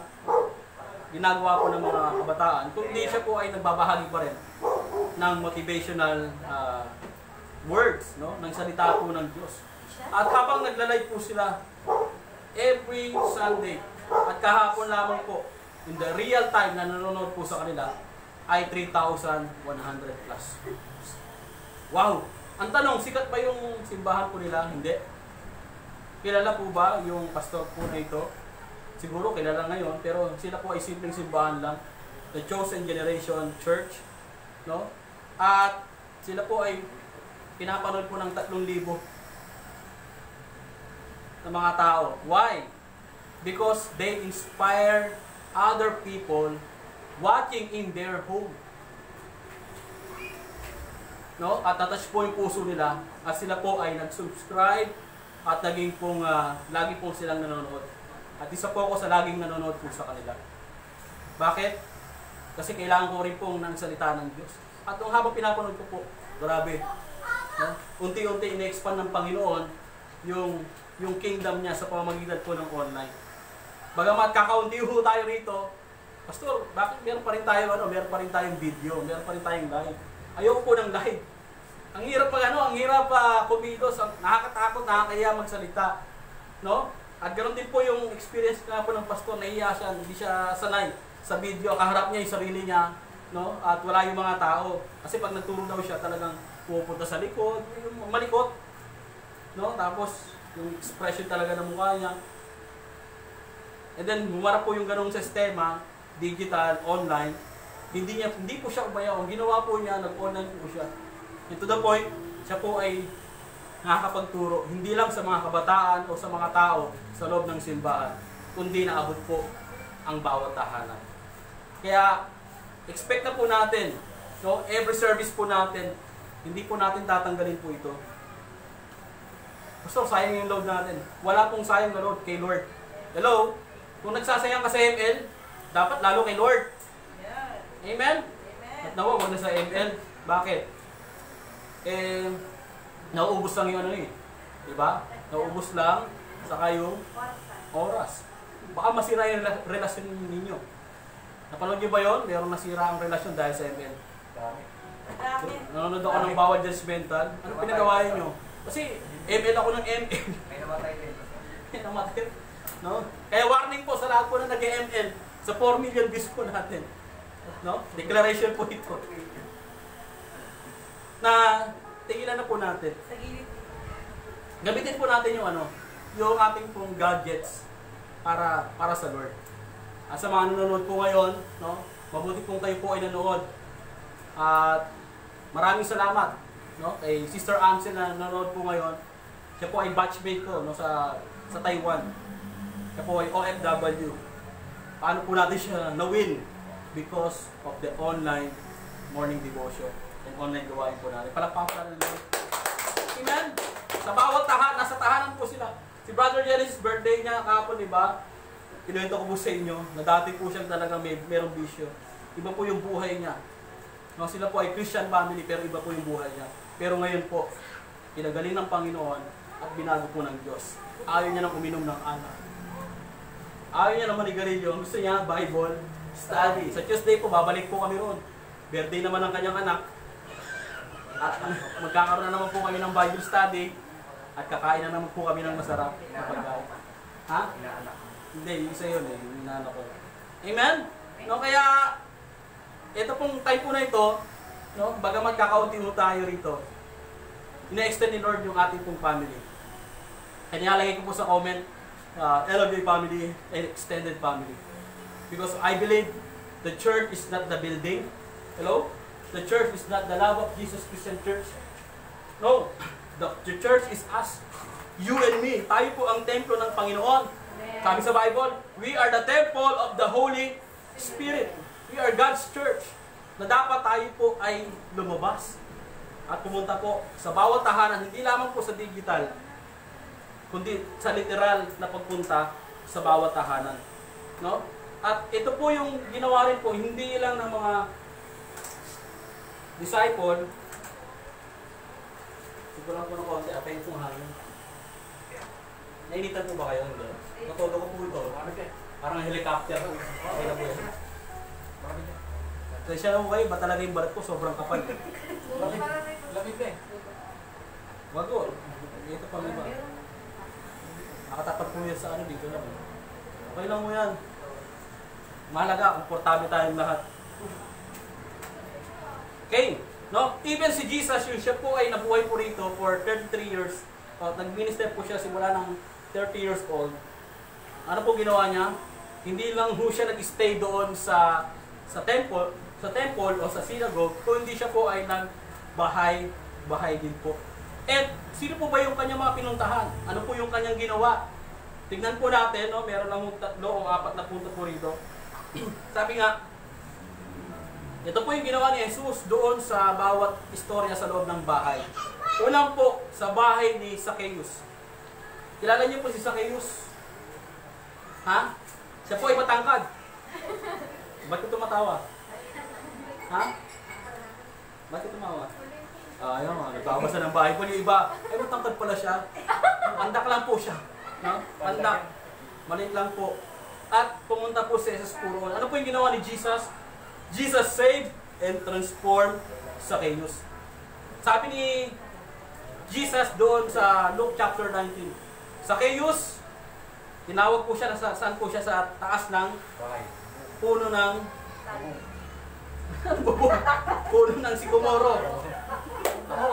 ginagawa po ng mga kabataan. Kundi siya po ay nagbabahagi pa rin ng motivational words, no, ng salita po ng Diyos. At habang naglalay po sila every Sunday, at kahapon lamang po, in the real time na nanonood po sa kanila, ay 3,100 plus. Wow! Ang tanong, sikat ba yung simbahan po nila? Hindi. Kilala po ba yung pastor po na ito? Siguro kilala ngayon, pero sila po ay simpleng simbahan lang. The Chosen Generation Church. No? At sila po ay pinapanood po ng 3,000 na mga tao. Why? Because they inspire other people watching in their home. No? At natouch po yung puso nila at sila po ay nag-subscribe at naging pong, lagi pong silang nanonood. At isa po ako sa laging nanonood po sa kanila. Bakit? Kasi kailangan ko rin pong ng salita ng Diyos. At nung habang pinapanood ko po, grabe. No? Unti-unti ina-expand ng Panginoon yung kingdom niya sa pamamagitan po ng online. Bagamat kakaunti ho tayo rito, Pastor, bakit meron pa rin tayo meron pa rin tayong video, meron pa rin tayong live. Ayoko po ng live. Ang hirap ang hirap kumilos, nakakatakot, nakakahiya magsalita, no? At ganoon din po yung experience nga po ng pastor, nahiya siya, hindi siya sanay sa video, kaharap niya yung sarili niya, no? At wala yung mga tao. Kasi pag nagturo daw siya, talagang pupunta sa likod, yung malikot, no? Tapos yung expression talaga ng mukha niya. And then humarap po yung ganong sistema, digital, online, hindi po siya umayaw. Ang ginawa po niya, nag-online po siya. And to the point, siya po ay nakakapagturo, hindi lang sa mga kabataan o sa mga tao sa loob ng simbahan, kundi naabot po ang bawat tahanan. Kaya, expect na po natin, no? Every service po natin, hindi po natin tatanggalin po ito. Basta sayang yung load natin. Wala pong sayang na load kay Lord. Hello? Kung nagsasayang ka sa ML, dapat lalo kay Lord. Amen? At nawa, wag na sa ML. Bakit? Nauubos lang yung diba? Nauubos lang, saka yung oras. Baka masira yung relasyon ninyo. Napanood nyo ba yun? Merong nasira ang relasyon dahil sa ML. Nanonood ako ng bawat judgmental. Ano pinagawain nyo? Kasi ML ako ng ML. May namatay din. May namatay. No? Kaya warning po sa lahat po na nag-ML sa 4 million views po natin. No? Declaration po ito. Na tigilan na po natin. Gamitin po natin yung ating pong gadgets para sa Lord. Sa mga nanonood po ngayon, no? Mabuti pong kayo po ay nanood. At maraming salamat, no? Kay Sister Ansel na nanonood po ngayon. Siya po ay batchmate ko, no? sa Taiwan. Siya po ay OFW. Paano po natin siya na-win? Because of the online morning devotion and online gawain po natin. Palakpakan natin. Amen? Sa bawat nasa tahanan po sila. Si Brother Genesis, birthday niya kahapon, di ba? Kinuwento ko po sa inyo na dati po siyang talagang merong bisyo. Iba po yung buhay niya. No, sila po ay Christian family pero iba po yung buhay niya. Pero ngayon po, pinagaling ng Panginoon at binago po ng Diyos. Ayaw niya nang uminom ng alak. Ayaw niya ng manigarilyo. Gusto niya Bible study. Sa Tuesday po, babalik po kami roon. Birthday naman ng kanyang anak. At magkakaroon na naman po kami ng Bible study. At kakain na naman po kami ng masarap na pagkain. Ha? Hindi, isa yun yung inaanak ko. Amen? No, kaya, ito pong time po na ito, no, bagamat kakaunti mo tayo rito, ina-extend ni Lord yung ating pong family. Kaya nalagay ko po sa comment, LOJ family and extended family. Because I believe the church is not the building. Hello? The church is not the Love of Jesus Christian Church. No. The church is us. You and me. Tayo po ang templo ng Panginoon. Sabi sa Bible, we are the temple of the Holy Spirit. We are God's church. Na dapat tayo po ay lumabas at pumunta po sa bawat tahanan, hindi lamang po sa digital, kundi sa literal na pagpunta sa bawat tahanan. No? At ito po yung ginawa rin po, hindi lang ng mga disciple. Siguro lang po ng konti, atay itong hangin. Nainitan po ba kayo? Hindi. Natulo ko po ito. Parang helicopter. Okay na po yan. Kasi siya lang kayo, ba talaga yung balat ko sobrang kapal. Lamig na eh. Wag o. Ito pa may ba? Nakatapat po yan sa dito lang. Okay lang mo yan. Mahalaga, komportable tayong lahat. Okay. No? Even si Jesus, yun siya po ay nabuhay po rito for 33 years. Nag-minister po siya simula ng 30 years old. Ano po ginawa niya? Hindi lang po siya nag-stay doon sa temple o sa synagogue, kundi siya po ay nagbahay din po. At sino po ba yung kanyang mga pinuntahan? Ano po yung kanyang ginawa? Tignan po natin, no? Meron lang 3 o 4 na punto po rito. Sabi nga, ito po yung ginawa ni Jesus doon sa bawat istorya sa loob ng bahay. Unang po, sa bahay ni Zacchaeus. Kilala niyo po si Zacchaeus? Ha? Siya po ay matangkad. Ba't ko tumatawa? Ha? Ba't ko tumawa? Ayaw, nagkakabasa ng bahay po niyo iba. Ay, matangkad pala siya. Pandak lang po siya. No? Pandak. Maliit lang po. At pumunta po si Jesus puro. Ano po yung ginawa ni Jesus? Jesus saved and transformed Zacchaeus. Sabi ni Jesus doon sa Luke chapter 19, Zacchaeus, tinawag po siya, saan po siya, sa taas ng puno ng puno ng sikomoro.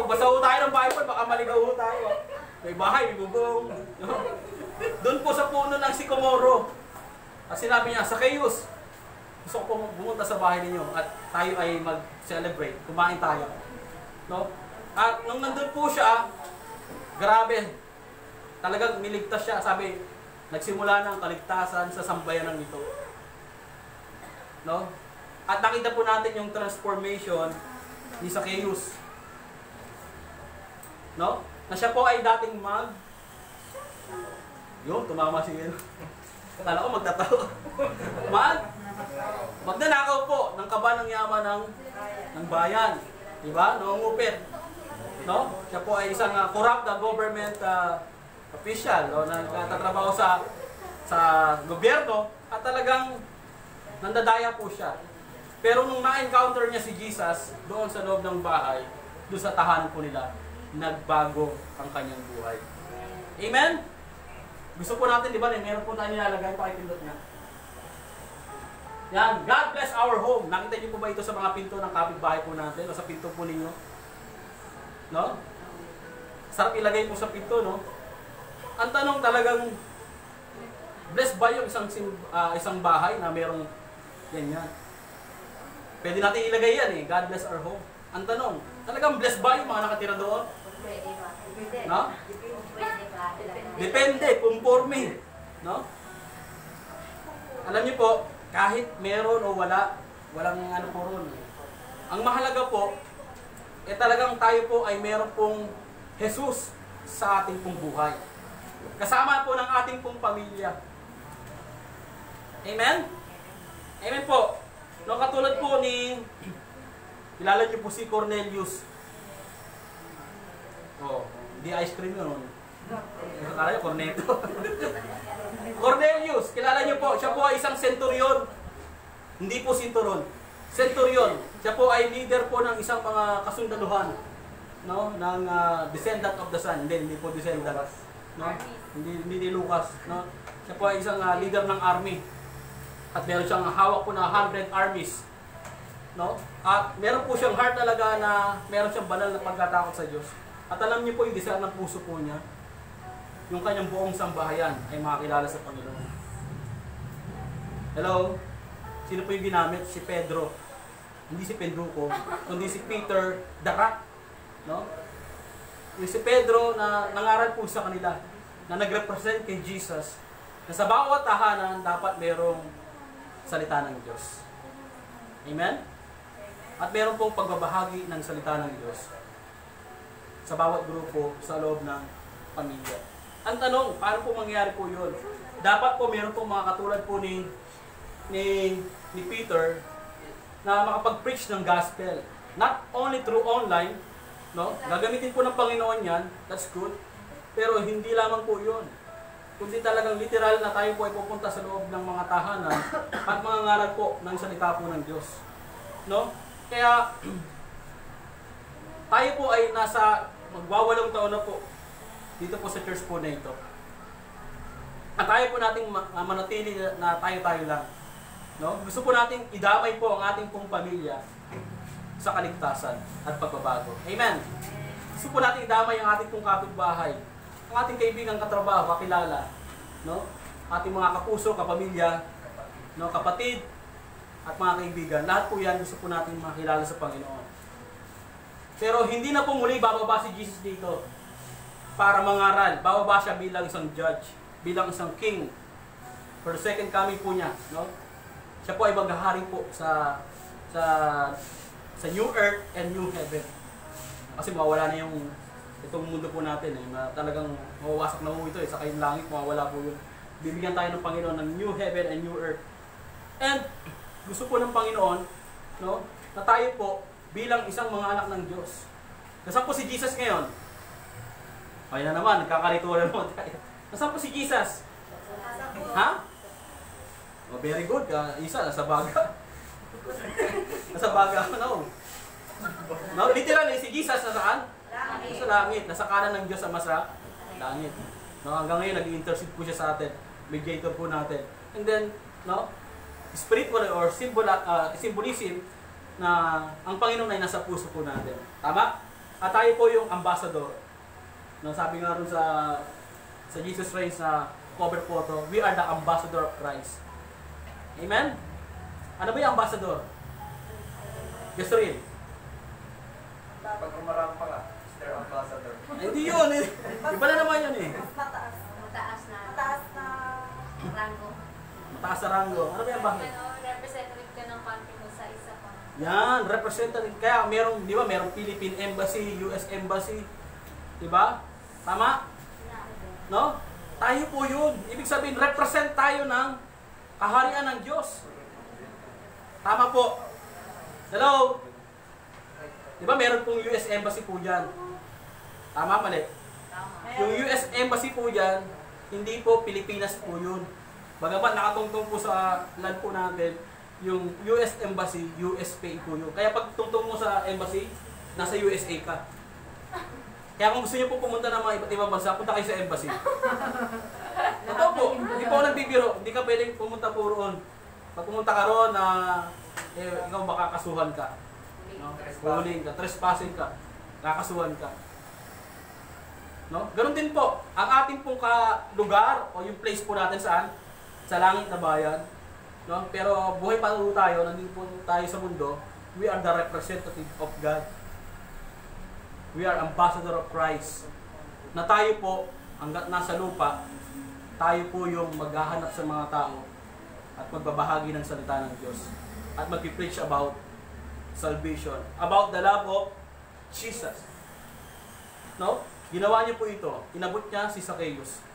Basta ho tayo ng Bible, baka maligaw ho tayo. May bahay, may bubong. Doon po sa puno ng sikomoro. At sinabi niya, Zacchaeus, gusto ko po bumunta sa bahay ninyo at tayo ay mag-celebrate, kumain tayo. No? At nung nandun po siya, grabe, talagang niligtas siya. Sabi, nagsimula ng kaligtasan sa sambayanan nito. No? At nakita po natin yung transformation ni Zacchaeus. No? Na siya po ay dating yun, tumama siya. Kala ko magtatawa. Magnanakaw po ng kaba ng yaman ng bayan. Diba? Nangungupit. No? Siya po ay isang corrupt na government official, no? Na nagtatrabaho sa gobyerno at talagang nandadaya po siya. Pero nung na-encounter niya si Jesus doon sa loob ng bahay, doon sa tahanan po nila, nagbago ang kanyang buhay. Amen? Gusto po natin, di ba, meron po tayo nilalagay, pakipindot niya. Yan, God bless our home. Nakita niyo po ba ito sa mga pinto ng kapitbahay po natin o sa pinto po ninyo? No? Sarap ilagay po sa pinto, no? Ang tanong talagang, blessed ba yung isang bahay na merong ganyan? Pwede natin ilagay yan eh, God bless our home. Ang tanong, talagang blessed ba yung mga nakatira doon? No? Depende, conforme. No? Alam niyo po, kahit meron o walang ano po ron. Ang mahalaga po, talagang tayo po ay meron pong Jesus sa ating pong buhay. Kasama po ng ating pong pamilya. Amen? Amen po. No, katulad po kilala niyo po si Cornelius. Oh, di ice cream yun. Akala niyo, Corneto. Cornelius, kilala niyo po, siya po ay isang centurion. Hindi po sinturon. Centurion. Siya po ay leader po ng isang mga kasundaluhan. No, ng descendant of the sun. Hindi po descendant. No? Hindi ni Lucas, no? Siya po ay isang leader ng army. At meron siyang hawak po na 100 armies. No? At meron po siyang heart talaga na meron siyang banal na pagkatakot sa Diyos. At alam niyo po yung desire ng puso po niya, yung kanyang buong sambahayan ay makakilala sa Panginoon. Hello? Sino po yung ginamit? Si Pedro. Hindi si Pedruco, kundi si Peter the Rock. No? Yung si Pedro na nangaral po sa kanila, na nag-represent kay Jesus, na sa bawat tahanan dapat merong salita ng Diyos. Amen? At meron pong pagbabahagi ng salita ng Diyos sa bawat grupo sa loob ng pamilya. Ang tanong, paano po mangyayari po yun? Dapat po meron pong mga katulad po ni Peter na makapag-preach ng gospel. Not only through online, no? Gagamitin po ng Panginoon yan, that's good. Pero hindi lamang po yun. Kundi talagang literal na tayo po ay pupunta sa loob ng mga tahanan at mga ngaral po ng salita po ng Diyos. No? Kaya, tayo po ay nasa magwawalong taon na po dito po sa church po na ito. At tayo po nating manatili na tayo-tayo lang. No? Gusto po nating idamay po ang ating pong pamilya sa kaligtasan at pagbabago. Amen? Gusto po nating idamay ang ating pong kapitbahay, ang ating kaibigang katrabaho, kakilala, no? Ating mga kapuso, kapamilya, no? Kapatid, at mga kaibigan. Lahat po yan gusto po natin makilala sa Panginoon. Pero hindi na po muli bababa si Jesus dito para mangaral. Bababa siya bilang isang judge, bilang isang king. For the second coming po niya, no? Siya po ay maghahari po sa new earth and new heaven. Kasi mawawala na yung itong mundo po natin na talagang mawawasak na po ito sa kayong langit, mawawala po yun. Bibigyan tayo ng Panginoon ng new heaven and new earth. And gusto po ng Panginoon, no, na tayo po bilang isang mga anak ng Diyos. Nasaan po si Jesus ngayon? Ay na naman, nagkakarituwa na naman tayo. Nasaan po si Jesus? Ha? Oh, very good. Isa, nasa baga. Nasa baga, no? No, literally, si Jesus sa saan? Sa langit. Nasa kanan ng Diyos Ama sa langit. No, hanggang ngayon, nag-intercede po siya sa atin. Mediator po natin. And then, no, spiritual or symbolism na ang Panginoon ay nasa puso po natin. Tama? At tayo po yung ambassador. No, sabi nga rin sa Jesus Reigns na cover photo, we are the ambassador of Christ. Amen? Ano ba yung ambassador? Gusto rin? Pag umarap pa ka, Mr. Ambassador. Hindi yun eh. Iba na naman yun eh. Mas mataas. Mataas na Mataas na rango. Mataas sa rango. Ano ba yung ambassador? Representative ka ng country mo sa isa pa. Yan, representative. Kaya merong, di ba, merong Philippine Embassy, US Embassy. Di ba? Tama? No? Tayo po yun. Ibig sabihin, represent tayo ng kaharian ng Diyos. Tama po. Hello? Di ba meron pong US Embassy po dyan? Tama, mali? Yung US Embassy po dyan, hindi po Pilipinas po yun. Bagamat nakatungtong po sa land po natin, yung US Embassy, USPA po yun. Kaya pag tungtong mo sa embassy, nasa USA ka. Kaya kung gusto niyo po pumunta ng mga iba't ibang bansa, punta kayo sa embassy. Totoo po, hindi po ako nagbibiro. Hindi ka pwedeng pumunta po roon. Pag pumunta ka roon, ikaw baka kasuhan ka. No? Huling ka, trespassing ka, kakasuhan ka. No? Ganon din po, ang ating pong lugar o yung place po natin saan? Sa langit na bayan. No? Pero buhay pa po tayo, nandito po tayo sa mundo, we are the representative of God. We are ambassador of Christ. Na tayo po, hanggat nasa lupa, tayo po yung maghahanap sa mga tao at magbabahagi ng salita ng Diyos. At mag-preach about salvation. About the love of Jesus. No? Ginawa niyo po ito. Inabot niya si Zacchaeus.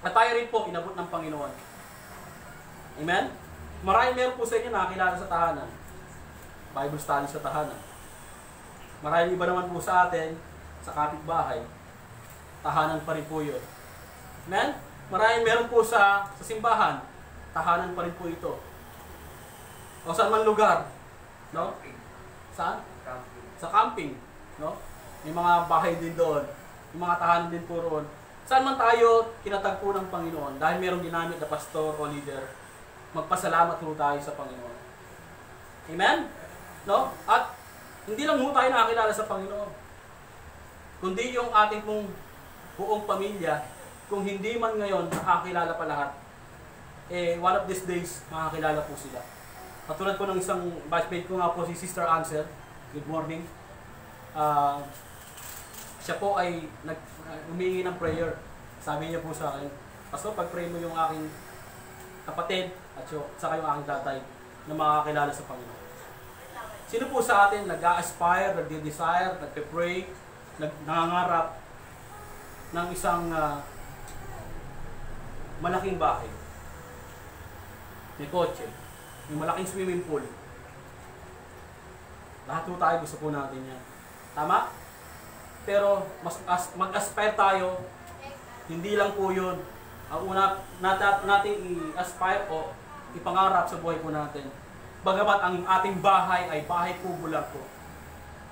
At tayo rin po, inabot ng Panginoon. Amen? Maraming meron po sa inyo nakakilala sa tahanan. Bible study sa tahanan. Maraming iba naman po sa atin, sa kapitbahay. Tahanan pa rin po yun. Amen? Maraming meron po sa simbahan. Tahanan pa rin po ito. O saan man lugar. No? Saan? Sa camping. No? May mga bahay din doon. May mga tahanan din po roon. Saan man tayo kinatagpo ng Panginoon dahil mayroong ginamit na pastor o leader, magpasalamat po tayo sa Panginoon. Amen? No? At hindi lang po tayo nakakilala sa Panginoon, kundi yung ating pong buong pamilya, kung hindi man ngayon nakakilala pa lahat, one of these days, makakilala po sila. Katulad po ng isang batchmate ko nga po, si Sister Ansel. Good morning. Siya po ay humingi ng prayer. Sabi niya po sa akin, Pastor, pag-pray mo yung aking kapatid at saka yung aking tatay na makakilala sa Panginoon. Sino po sa atin nag-a-aspire, nag-desire, nag-pray, nangangarap ng isang malaking bahay? May kotse, may malaking swimming pool. Lahat po tayo gusto po natin yan. Tama? Pero mag-aspire tayo, hindi lang po yun. Ang una natin i-aspire o ipangarap sa buhay po natin. Bagamat ang ating bahay ay bahay po bulag po.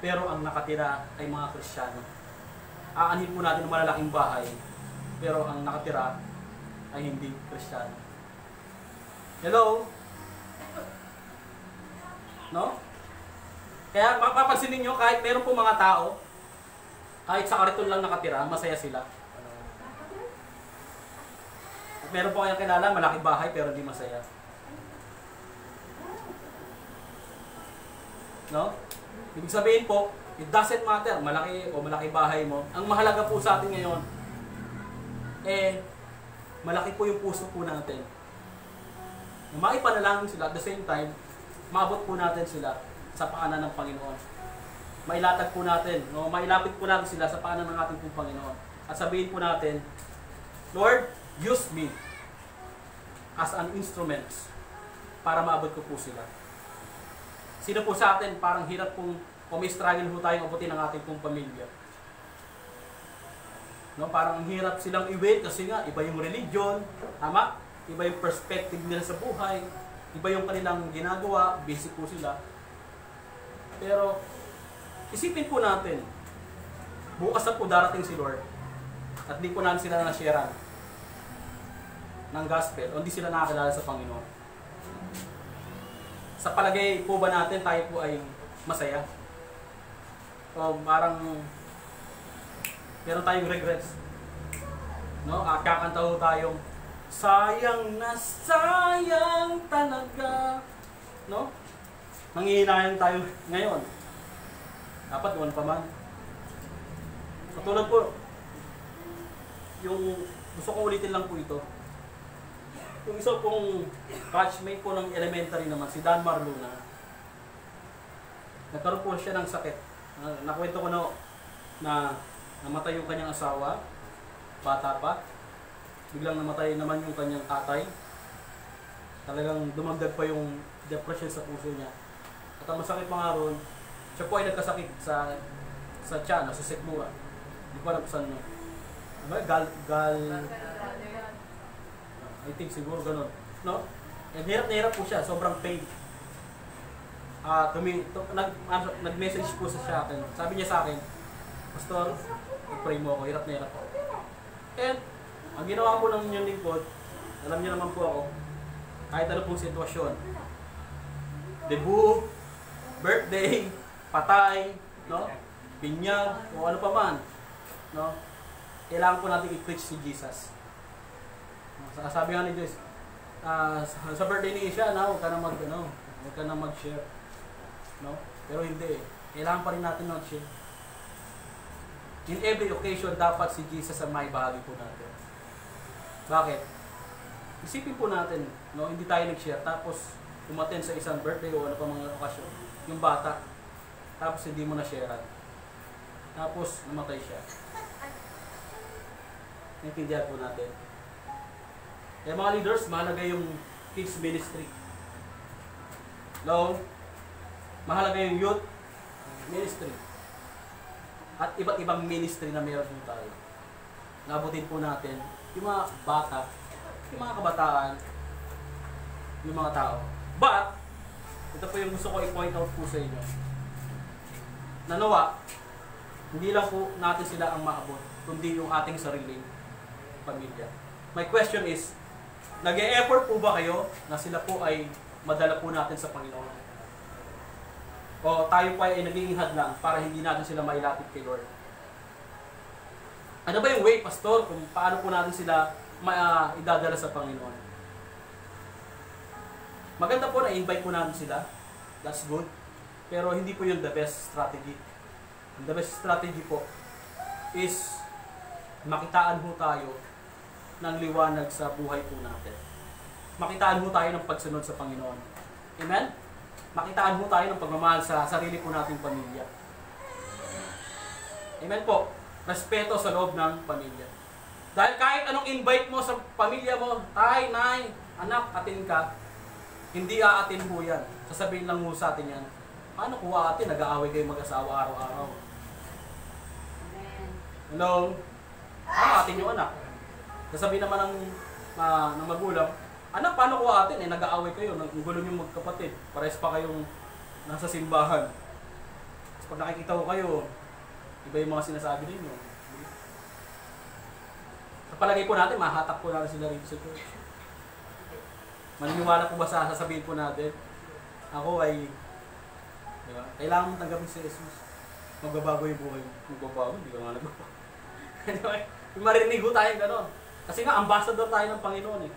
Pero ang nakatira ay mga Kristiyano. Aanhin po natin ang malalaking bahay. Pero ang nakatira ay hindi Kristiyano. Hello? No? Kaya mapapansin ninyo, kahit meron po mga tao, kahit sa kariton lang nakatira, masaya sila. At meron po kayong kilala, malaking bahay pero hindi masaya. No? Ibig sabihin po, it doesn't matter, malaki o malaki bahay mo. Ang mahalaga po sa atin ngayon, malaki po yung puso po natin. Maipanalangin sila at the same time, maabot po natin sila sa paanan ng Panginoon. Mailatag po natin, no? Mailapit po natin sila sa paanan ng ating pong Panginoon. At sabihin po natin, Lord, use me as an instrument para maabot ko po sila. Sino po sa atin parang hirap pong may struggle po tayong abutin ng ating pong pamilya? No, parang ang hirap silang i-wait kasi nga iba yung religion, tama? Iba yung perspective nila sa buhay, iba yung kanilang ginagawa, busy po sila. Pero Isipin po natin, bukas na po darating si Lord at di po natin sila na-sharean ng gospel o hindi sila nakakilala sa Panginoon. Sa palagay po ba natin tayo po ay masaya? O parang meron tayong regrets? No? Kakanta ho tayong sayang na sayang talaga. No? Nanghihinayang tayo ngayon. Dapat noon pa man. Katulad po, yung gusto ko ulitin lang po ito. Yung isa pong batchmate po ng elementary naman, si Dan Marluna, nagkaroon po siya ng sakit. Nakwento ko na namatay yung kanyang asawa, bata pa. Biglang namatay naman yung kanyang tatay. Talagang dumagdag pa yung depression sa puso niya. At ang masakit mga ron, siya po ay nagkasakit sa tiyan, sa sikmura. Hindi ko alam saan yun. I think siguro ganun. No? Hirap na hirap po siya, sobrang pain. Nag-message po sa akin. Sabi niya sa akin, Pastor, pray mo ako, hirap na hirap ako. And, ang ginawa ko ng inyong lingkod, alam niyo naman po ako, kahit ano pong sitwasyon, debut, birthday, patay, no? Binyag, o ano pa man, no? Kailangan po natin i-preach si Jesus. Sabi nga ni Diyos, sa birthday ni Isha, huwag ka na mag-share. No? Pero hindi eh. Kailangan pa rin natin mag-share. In every occasion, dapat si Jesus ang may bahagi po natin. Bakit? Isipin po natin, no? Hindi tayo nag-share, tapos umattend sa isang birthday o ano pa mga okasyon. Yung bata, tapos hindi mo na-sharean. Tapos namatay siya. Naintindihan po natin. Kaya mga leaders, mahalaga yung kids ministry. No? Mahalaga yung youth ministry. At iba't ibang ministry na meron po tayo. Nabutin po natin yung mga bata, yung mga kabataan, yung mga tao. But, ito po yung gusto ko i-point out po sa inyo. Nanawa, hindi lang po natin sila ang maabot, kundi yung ating sariling pamilya. My question is, nag-e-effort po ba kayo na sila po ay madala po natin sa Panginoon? O tayo po ay nagiging hadlang para hindi natin sila mailapit kay Lord? Ano ba yung way, Pastor, kung paano po natin sila idadala sa Panginoon? Maganda po na invite po natin sila. That's good. Pero hindi po yun the best strategy. The best strategy po is makitaan po tayo ng liwanag sa buhay po natin. Makitaan po tayo ng pagsunod sa Panginoon. Amen? Makitaan po tayo ng pagmamahal sa sarili po nating pamilya. Amen po. Respeto sa loob ng pamilya. Dahil kahit anong invite mo sa pamilya mo, tay, nay, anak, atin ka, hindi aatin po yan. Sasabihin lang mo sa atin yan, paano kung aatin, nag-aaway kayo mag-asawa araw-araw? Hello? Aatin yung anak. Sasabihin naman ng magulang, anak, paano ko atin? Nag-aaway kayo, ang gulo nyo magkapatid. Pares pa kayong nasa simbahan. Tapos pag nakikita ko kayo, iba yung mga sinasabi ninyo. Sa palagay po natin, mahatak po natin sila rin sa church. Maniniwala po ba sa sasabihin po natin? Ako ay, di ba? Kailangan mong tanggapin si Jesus. Magbabago yung buhay mo. Magbabago, hindi ka nga nagbabago. Anyway, marinig ko tayo gano'n. Kasi nga, ambassador tayo ng Panginoon eh.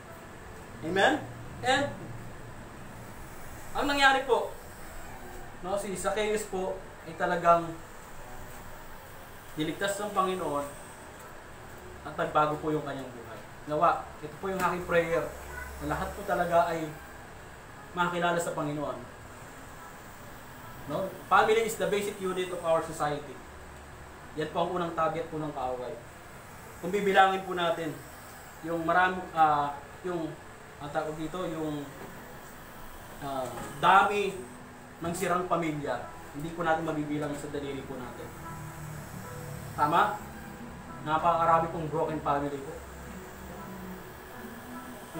Amen? And, ang nangyari po, no, si Zacchaeus po ay talagang niligtas ng Panginoon at nagbago po yung kanyang buhay. Nawa, ito po yung aking prayer na lahat po talaga ay makakilala sa Panginoon. No? Family is the basic unit of our society. Yan po ang unang target po ng kaaway. Kung bibilangin po natin, yung marami, ang tawag dito, yung dami ng sirang pamilya, hindi po natin mabibilang sa daliri po natin. Tama? Napakarami pong broken family po.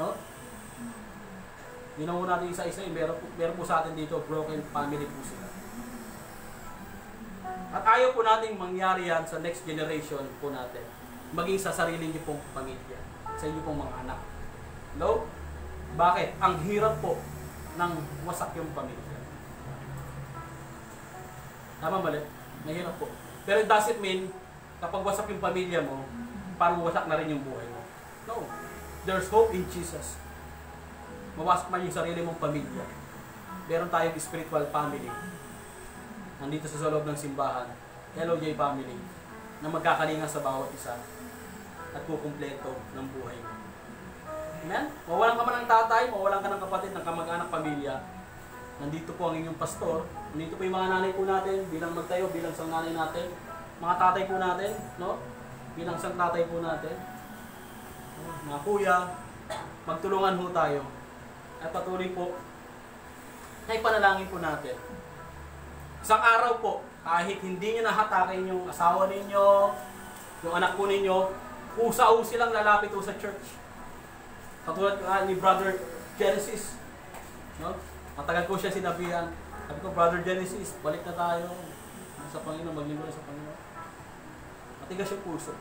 No? Ginawa natin isa-isa, meron po sa atin dito, broken family po sila. At ayaw po nating mangyari yan sa next generation po natin. Maging sa sarili niyo pong pamilya. Sa inyo pong mga anak. No? Bakit? Ang hirap po ng wasak yung pamilya. Tama mali? Mahirap po. Pero it doesn't mean, kapag wasak yung pamilya mo, parang wasak na rin yung buhay mo. No. There's hope in Jesus. Mawasak man yung sarili mong pamilya. Meron tayong spiritual family. Nandito sa loob ng simbahan. LOJ family. Na magkakalinga sa bawat isa. At kukumpleto ng buhay mo. Amen? Mawalan ka man ng tatay, mawalan ka ng kapatid, ng kamag-anak, pamilya. Nandito po ang inyong pastor. Nandito po yung mga nanay po natin, bilang magtayo, bilang sang nanay natin. Mga tatay po natin, no? Bilang sang tatay po natin. Mga kuya, magtulungan ho tayo. At patuloy po, na ipanalangin po natin. Isang araw po, kahit hindi nyo nahatakin yung asawa ninyo, yung anak po ninyo, usa-u silang lalapit po sa church. Katulad ni Brother Genesis. No? Matagal ko siya sinabihan. Sabi ko, Brother Genesis, balik na tayo sa Panginoon, maglingkod sa Panginoon. Matigas yung puso.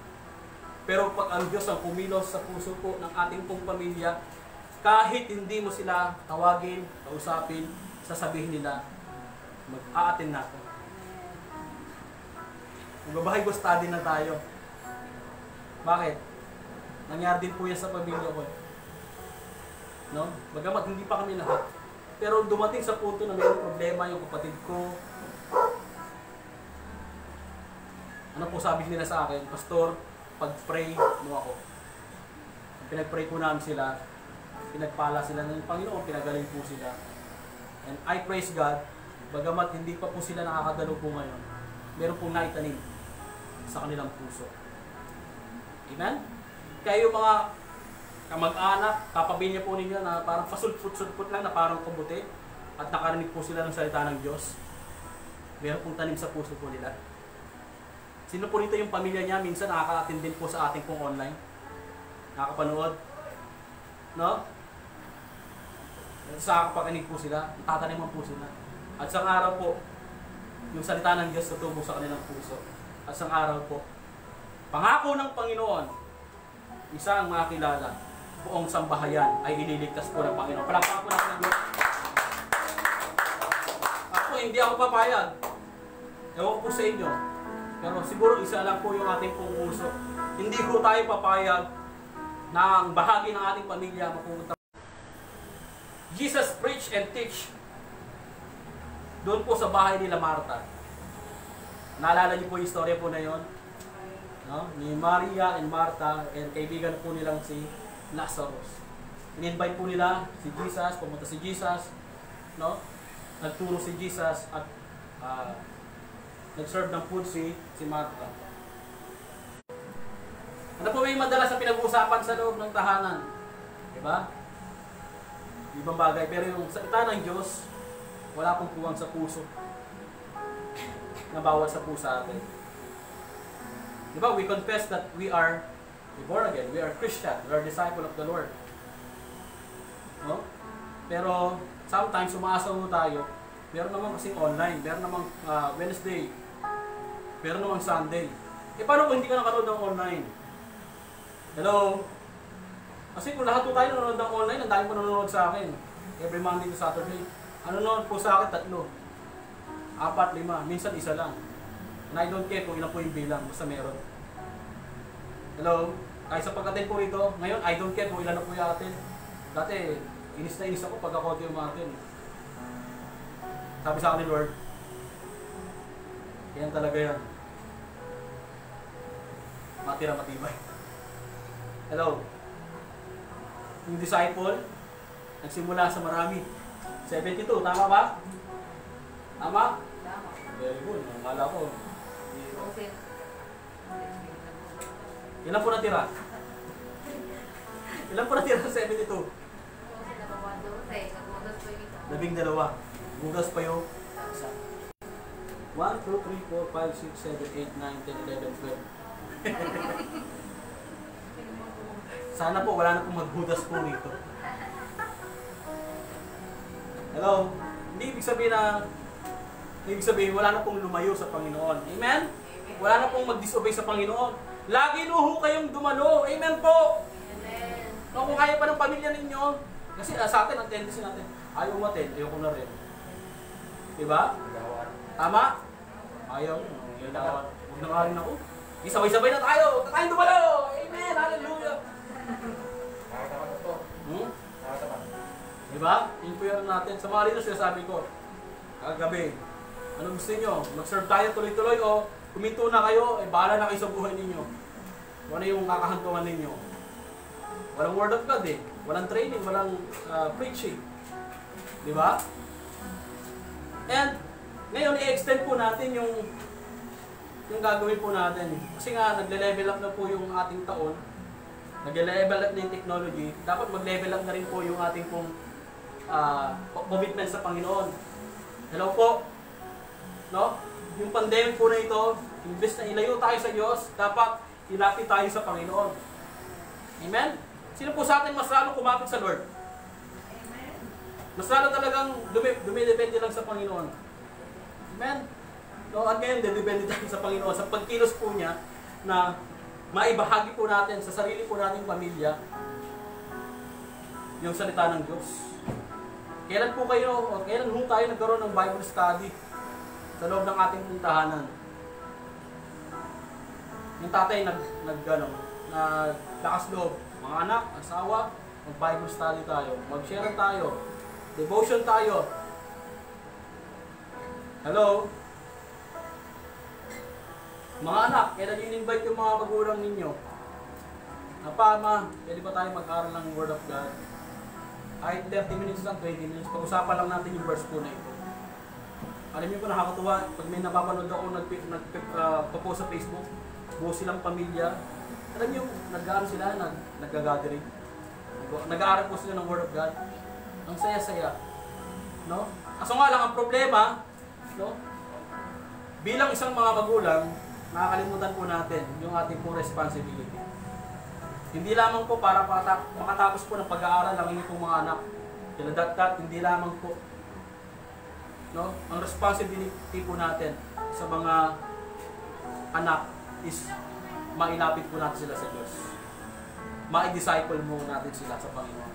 Pero pag ang Diyos ang kumilos sa puso po ng ating pong pamilya, kahit hindi mo sila tawagin, kausapin, sasabihin nila, mag-a-attend na ako. Magbabahay study na tayo. Bakit? Nangyari din po yan sa pamilya ko. No? Bagamat hindi pa kami lahat. Pero dumating sa punto na mayroong problema yung kapatid ko. Ano po sabi nila sa akin? Pastor, pag-pray mo ako. Pinag-pray po namin sila. Pinagpala sila ng Panginoon. Pinagaling po sila. And I praise God. Bagamat hindi pa po sila nakakadalo po ngayon. Meron pong naitanim sa kanilang puso. Amen? Kaya yung mga kamag-anak, kapamilya po ninyo na parang pasulput-sulput lang na parang kabuti at nakarinig po sila ng salita ng Diyos. Meron pong tanim sa puso po nila. Sino po nito yung pamilya niya? Minsan nakaka-attend din po sa ating pong online. Nakakapanood. No? Sa kapakinig po sila, tataniman po sila. At sa araw po, yung salita ng Diyos tutubo sa kanilang puso. At sa araw po, pangako ng Panginoon, isa ang makakilala, buong sambahayan ay ililigtas po ng Panginoon. Palakpakan po natin ng Diyos. Ako, hindi ako papayag. Ewan po sa inyo. Pero siguro isa lang po yung ating pong puso. Hindi po tayo papayag na ang bahagi ng ating pamilya mapupunta. Jesus preach and teach doon po sa bahay nila Martha. Naalala niyo po yung istorya po na yon, no? Ni Maria and Martha, and kaibigan po nilang si Lazarus. In-invite po nila si Jesus, pumunta si Jesus, no? Nagturo si Jesus at nag-serve ng food si Martha. Ano po may madalas na pinag-uusapan sa loob ng tahanan? Diba? Ibang bagay. Pero yung salita ng Diyos, wala pong kuwang sa puso. Na bawal sa puso atin. Diba? We confess that we are born again. We are Christian. We are disciple of the Lord. No? Pero sometimes umaasa mo tayo. Meron naman kasing online. Meron namang Wednesday. Meron namang Sunday. Eh paano kung hindi ka nakanood ng online? Hello? Kasi kung lahat po tayo nanonood ng online, ang dami po nanonood sa akin. Every Monday to Saturday. Ano nanonood po sa akin? 3. 4, 5. Minsan isa lang. And I don't care kung ilan po yung bilang. Basta meron. Hello? Kahit sa pag-attend po rito, ngayon I don't care kung ilan na po yung atin. Dati, inis na inis ako pag ako yung atin. Sabi sa akin ni Lord, yan talaga yan. Matira matibay. Hello? Yung disciple, nagsimula sa marami. 72, tama ba? Tama? Tama. Very good. Akala ko. Kasi, Ilan po natira? Ilan po natira sa 72? kasi nabawa doon, nagugas po yung isa. 12. Bugas pa yung isa. 1, 2, 3, 4, 5, 6, 7, 8, 9, 10, 11, 12. Sana po wala na pong magbudas po rito. Hello? Hindi ibig sabihin na Ibig sabihin, wala na pong lumayo sa Panginoon. Amen? Wala na pong mag-disobey sa Panginoon. Lagi nuho kayong dumalo. Amen po! No, kung kaya pa ng pamilya ninyo, kasi sa atin, ang tendency natin, ayaw umaten, ayoko na rin. Diba? Tama? Ayaw. Huwag na nga rin ako. Sabay-sabay na tayo. Tayong dumalo! Amen! Hallelujah! Diba? Yun po yun natin. Sa mga leaders, sabi ko, kagabi, ano gusto niyo? Mag-serve tayo tuloy-tuloy o kuminto na kayo, bahala na kayo sa buhay ninyo. Kung ano yung kakahantungan ninyo. Walang word of God eh. Walang training, walang preaching. Diba? And, ngayon, i-extend po natin yung gagawin po natin. Kasi nga, nagle-level up na po yung ating taon. Nagle-level up na yung technology. Dapat mag-level up na rin po yung ating pong commitment sa Panginoon. Hello po. No? Yung pandemic po na ito, imbes na ilayo tayo sa Diyos, dapat ilapit tayo sa Panginoon. Amen? Sino po sa atin mas lalo kumapit sa Lord? Amen. Mas lalo talagang dumidepende lang sa Panginoon. Amen? No, at ngayon, depende tayo sa Panginoon. Sa pagkilos po niya na maibahagi po natin sa sarili po nating pamilya yung salita ng Diyos. Kailan po kayo, o kailan po tayo nagkaroon ng Bible study sa loob ng ating puntahanan? Yung tatay naglakas loob. Mga anak, asawa, mag-Bible study tayo. Mag-share tayo. Devotion tayo. Hello? Mga anak, kailan nyo in-invite yung mga magulang ninyo? Ma, pwede ba tayo mag-aral ng Word of God? Kahit 30 minutes lang, 20 minutes. Pag-usapan lang natin yung verse po na ito. Alam niyo po, nakakatuwa. Pag may napapanood ako nagpo-post sa Facebook, buo silang pamilya. Alam niyo, nag-aaral sila, nag-gathering. Nag-aaral po sila ng Word of God. Ang saya-saya. No? Kaso nga lang, ang problema, no? Bilang isang mga magulang, nakakalimutan po natin yung ating pong responsibility. Hindi lamang po para makatapos po ng pag-aaral lang inyong mga anak. Kailandat, hindi lamang po. No? Ang responsibility po natin sa mga anak is mailapit po natin sila sa Diyos. Ma-disciple mo natin sila sa Panginoon.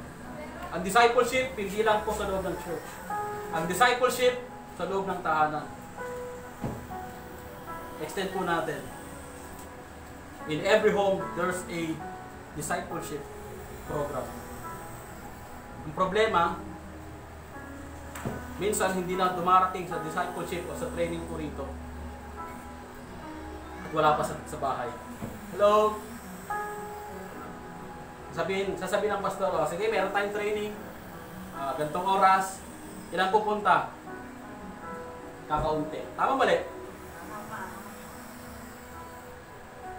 Ang discipleship, hindi lang po sa loob ng church. Ang discipleship, sa loob ng tahanan. Extend po natin. In every home, there's a discipleship program. Ang problema, minsan hindi na dumarating sa discipleship o sa training ko rito. At wala pa sa bahay. Hello? Sasabihin ng pastor, sige, meron tayong training. Gantong oras. Ilan pupunta? Kakaunti. Tama mali?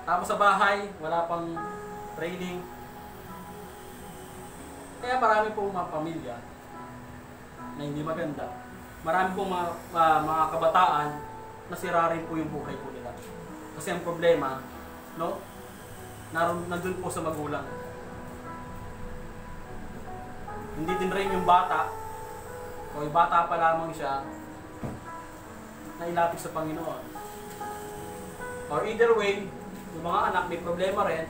Tapos sa bahay, wala pang training. Kaya marami pong mga pamilya na hindi maganda. Marami pong mga kabataan na sira rin po yung buhay po nila. Kasi ang problema, no? Nandun po sa magulang. Hindi din rin yung bata, o yung bata pa lamang siya, na ilapit sa Panginoon. Or either way, yung mga anak may problema rin,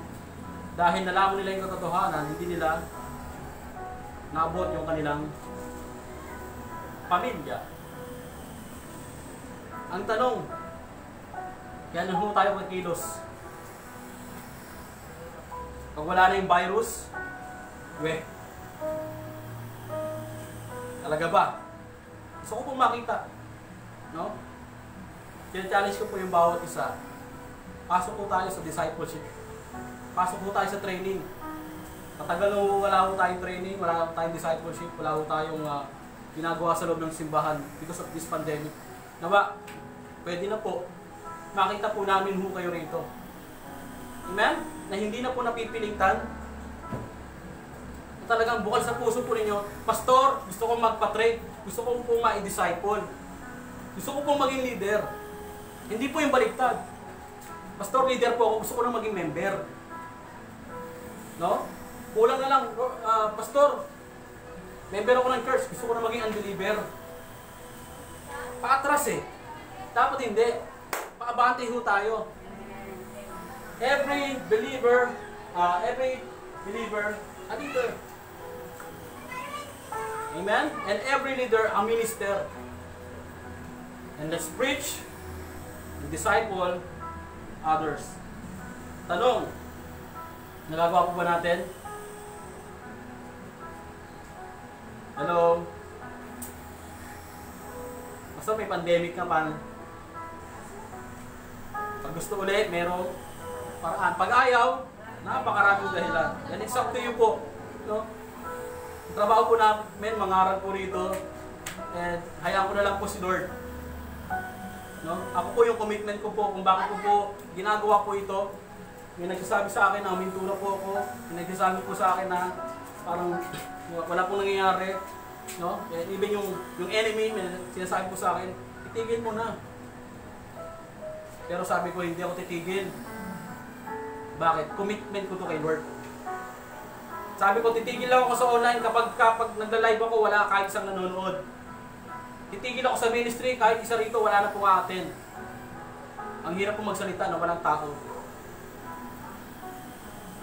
dahil nalaman nila yung katotohanan, hindi nila naabot yung kanilang pamilya. Ang tanong, kaya nang tayo magkilos? Pag wala na yung virus, talaga ba? Gusto ko pong makita. No? Kina-challenge ko po yung bawat isa. Pasok po tayo sa discipleship. Pasok po tayo sa training. Matagal nung wala po tayong training, wala po tayong discipleship, wala po tayong ginagawa sa loob ng simbahan because of this pandemic. Nawa, pwede na po. Makita po namin ho kayo rito. Amen? Na hindi na po napipilitan. Talagang bukal sa puso po ninyo, Pastor, gusto kong magpa-train, gusto kong po ma-disciple. Gusto ko pong maging leader. Hindi po yung baliktad. Pastor, leader po ako, gusto ko na maging member. No? Kulang na lang, Pastor, member ako ng church, gusto ko na maging unbeliever. Paatras eh. Dapat hindi. Paabante ho tayo. Every believer, a leader. Amen? And every leader, a minister. And let's preach and disciple others. Tanong, nagagawa po ba natin? Hello? Basta may pandemic na pa. Pag gusto ulit, merong paraan. Pag ayaw, napakaraming dahilan. And it's up to you po. No? Ang trabaho po namin, mangaral po rito. And hayaan ko na lang po si Lord. No? Ako po yung commitment ko po kung bakit ko po ginagawa po ito. May nagsasabi sa akin na mintura po ako. May nagsasabi po sa akin na parang wala pong nangyayari. No? Even yung enemy, may sinasabi po sa akin, itigil mo na. Pero sabi ko, hindi ako titigil. Bakit? Commitment ko to kay Lord. Sabi ko, titigil lang ako sa online kapag nagla-live ako, wala kahit isang nanonood. Titigil ako sa ministry, kahit isa rito, wala na pong a-attend. Ang hirap pong magsalita na walang tao.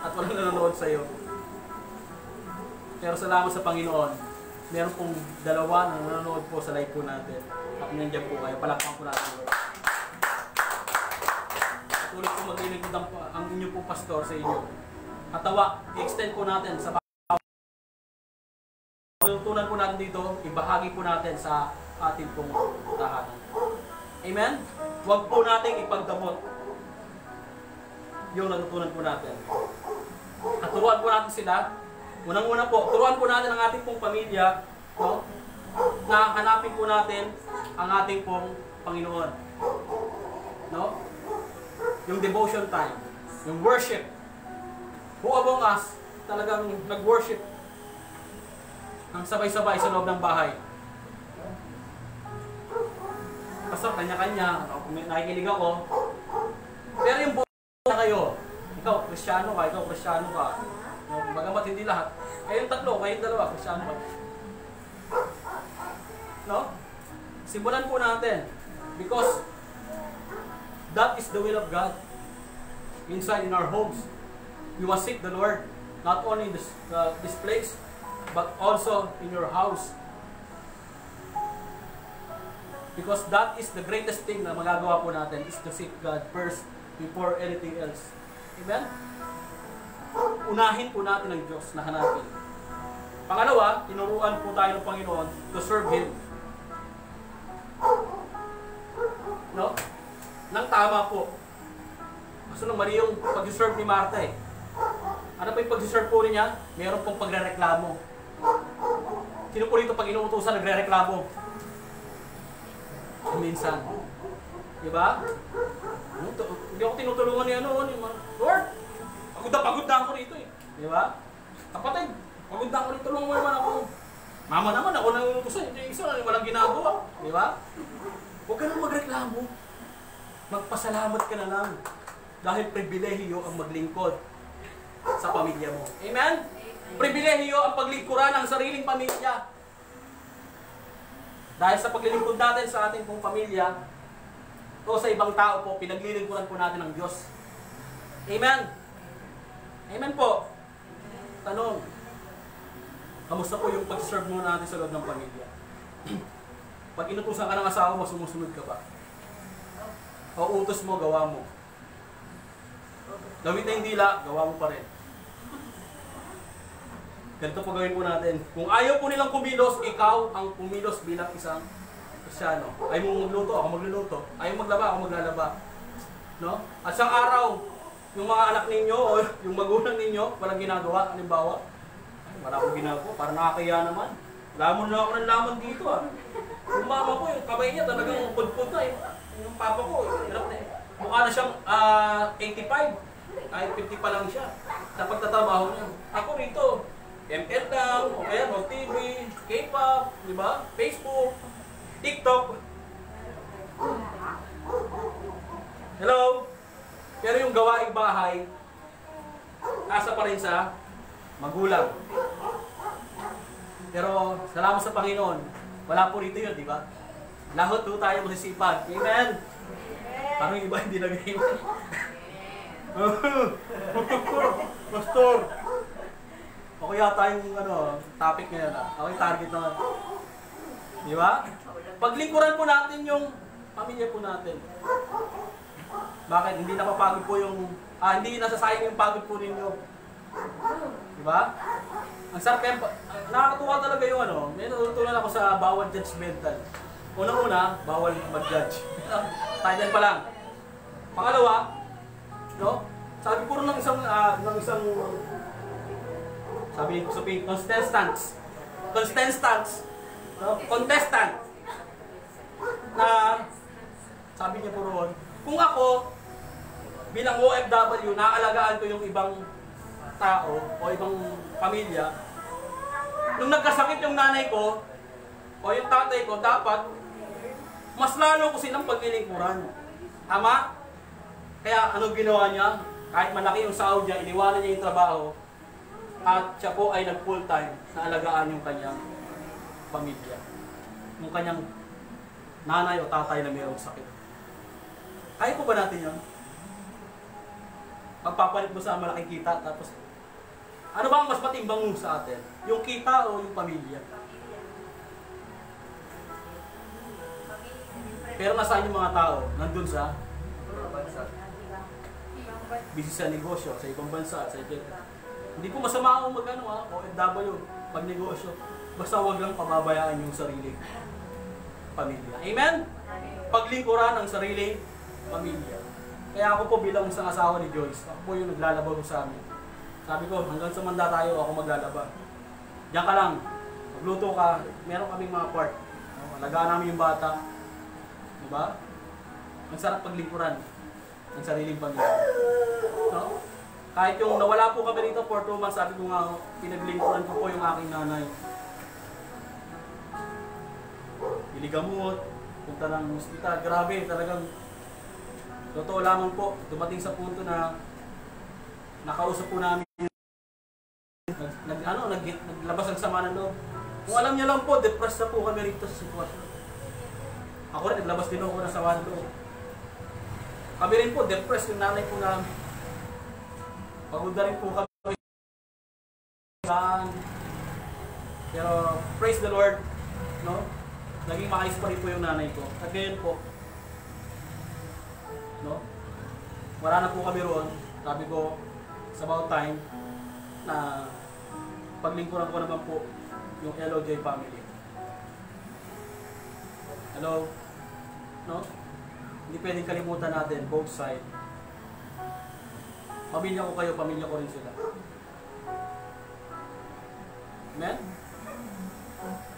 At walang nanonood sa'yo. Pero salamat sa Panginoon, meron pong dalawa na nanonood po sa live po natin. At nandiyan po kayo, palakpan po natin. Patuloy po maglilingkod ang inyo pong pastor sa inyo. Katawa, i-extend po natin sa tutunan po natin dito, ibahagi po natin sa ating pong tahanan. Amen? Huwag po nating ipagdamot yung natutunan po natin. At turuan po natin sila. Unang-una po, turuan po natin ang ating pong pamilya, no? Na hanapin po natin ang ating pong Panginoon. No? Yung devotion time, yung worship. Who among us talagang nag-worship ang sabay-sabay sa loob ng bahay? Basta kanya-kanya, nakikinig ako. Pero yung buhay na kayo, ikaw Kristiyano ka, ikaw Kristiyano ka. No, bagamat hindi lahat. Kayong tatlo, kayong dalawa, Kristiyano ka. No? Simulan po natin. Because that is the will of God inside in our homes. We must seek the Lord, not only in this place, but also in your house. Because that is the greatest thing na magagawa po natin, is to seek God first before anything else. Amen? Unahin po natin ang Diyos na hanapin. Pangalawa, tinuruan po tayo ng Panginoon to serve Him. No? Nang tama po. Kaso nang mali yung pag-serve ni Martha eh. Ano pa yung pag-serve po niya? Meron pong pagre-reklamo. Sino po rito pag inuutusan nagre-reklamo? Minsan. Diba? Hindi ako tinutulungan ni Lord, pagod na ako rito eh. Diba? Kapatid, pagod na ako rito, tulungan mo naman ako. Mama naman, ako nang inutusan. Yung isa, walang ginagawa. Diba? Huwag ka nang magreklamo. Magpasalamat ka na lang. Dahil pribilehiyo ang maglingkod sa pamilya mo. Amen? Pribilehiyo ang paglingkuran ng sariling pamilya. Dahil sa paglilingkod natin sa ating pong pamilya o sa ibang tao po, pinaglilingkuran po natin ang Diyos. Amen? Amen po. Tanong, kamusta po yung pag-serve mo natin sa loob ng pamilya? Pag inutusan ka ng asawa mo, sumusunod ka ba? O utos mo, gawa mo? Gawin na yung dila, gawa mo pa rin. Ganito po gawin po natin. Kung ayaw po nilang kumilos, ikaw ang kumilos bilang isang Kristiyano. Ayaw mo magluto, ako magluluto. Ayaw maglaba, ako maglalaba. No? At sa araw, yung mga anak ninyo o yung magulang ninyo, walang ginagawa. Halimbawa, ay, wala akong ginagawa, parang nakakaya naman. Lamon na ako ng lamon dito ah. Yung mama ko, yung kamay niya talagang pudpud na eh. Yung papa ko, hirap na eh. Mukha na siyang 85. Kahit 50 pa lang siya sa pagtatrabaho niya. Ako rito, ML lang, o kaya TV, K-pop, di ba? Facebook, TikTok. Hello? Pero yung gawaing bahay, asa pa rin sa magulang. Pero salamat sa Panginoon, wala po rito yun, di ba? Lahat po tayo masisipag. Amen? Parang iba hindi nag-amen. Pastor! Ako yata yung topic ngayon. Ako yung target naman. Di ba? Paglingkuran po natin yung pamilya po natin. Bakit? Hindi napapagod po yung... hindi nasasayang yung pagod po ninyo. Di ba? Ang sarap kaya... Nakakatuwa talaga yung may natutunan ako sa bawal judgmental. Unang-una, bawal mag-judge. Title pa lang. Pangalawa, sabi po ng isang sabi ni Sophie, contestant, na sabi niya po roon, kung ako, bilang OFW, naaalagaan ko yung ibang tao o ibang pamilya, nung nagkasakit yung nanay ko o yung tatay ko, dapat mas lalo ko silang paglilingkuran. Tama? Kaya ano ginawa niya? Kahit malaki yung sahod niya, iniwanan niya yung trabaho at siya po ay nag-full time na alagaan yung kanyang pamilya. Yung kanyang nanay o tatay na mayroong sakit. Kaya po ba natin yun? Pagpapalit mo sa malaking kita, tapos ano ba ang mas matimbang mo sa atin? Yung kita o yung pamilya? Pero nasaan yung mga tao? Nandun sa bansa. busy sa negosyo, sa ibang bansa, sa ibang... Hindi po masama akong OFW, pag negosyo. Basta huwag lang pababayaan yung sariling pamilya. Amen? Paglingkuran ang sariling pamilya. Kaya ako po bilang isang asawa ni Joyce, ako po yung naglalaba sa amin. Sabi ko, hanggang sa manda tayo, ako maglalaba. Diyan ka lang, magluto ka, meron kaming mga part. Alagaan namin yung bata. Diba? Ang sarap paglingkuran ang sariling pamilya. No? Kahit yung nawala po kami rito for 2 months, sabi ko nga, pinaglingkuran ko po yung aking nanay. Iligamot, punta ng hospital. Grabe, talagang totoo lamang po, dumating sa punto na nakausap po namin naglabas ang sama ng loob. Kung alam niya lang po, depressed na po kami rito sa sitwasyon. Ako rin, naglabas din ako ng sama ng loob. Kami rin po, depressed yung nanay po namin. Pagod na rin po kami. Pero praise the Lord, no? Naging maayos pa rin po yung nanay ko. At ngayon po, no? Wala na po kami roon. Sabi ko, it's about time na paglingkuran ko naman po yung LOJ family. Hello? No? Hindi pwedeng kalimutan natin, both sides. Pamilya ko kayo, pamilya ko rin sila. Amen?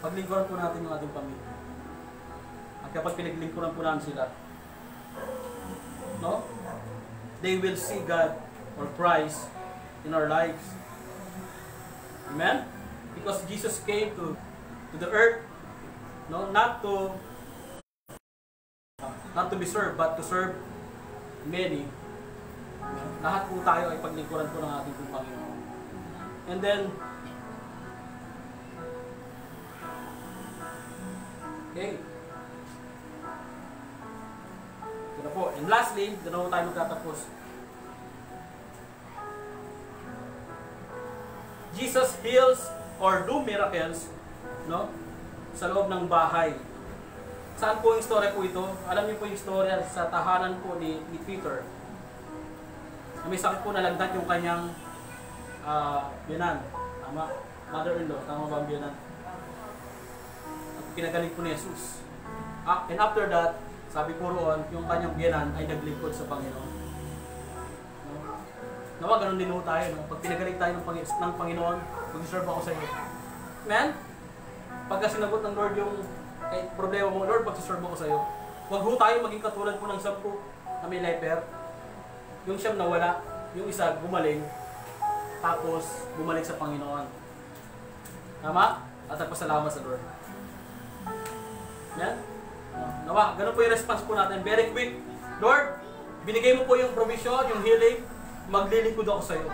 Paglingkuran po natin yung ating pamilya. At kapag pinaglingkuran po natin sila, no? They will see God or Christ in our lives. Amen? Because Jesus came to the earth, no? Not to be served, but to serve many. Lahat po tayo ay paglingkuran po ng ating Panginoon. And then, okay. Ito na po. And lastly, ito na po tayo magtatapos. Jesus heals or do miracles, no? Sa loob ng bahay. Saan po yung story po ito? Alam niyo po yung story sa tahanan po ni Peter. May sakit po nalagdat yung kanyang biyanan. Tama? Mother-in-law. Tama ba ang biyanan? At pinagaling po ni Jesus. And after that, sabi po roon, yung kanyang biyanan ay naglingkod sa Panginoon. No? Nawa, ganun din po tayo. No? Pag pinagaling tayo ng Panginoon, mag-serve ako sa iyo. Amen? Pagka sinagot ng Lord yung problema mo, Lord, mag-serve ako sa iyo. Huwag ho tayo maging katulad po ng 10 na may leper. Yung siyam nawala, yung isa gumaling, tapos bumalik sa Panginoon. Tama? At nagpasalamat sa Lord. Yan? Nawa, ganun po yung response po natin. Very quick. Lord, binigay mo po yung provision, yung healing, maglilingkod ako sa iyo.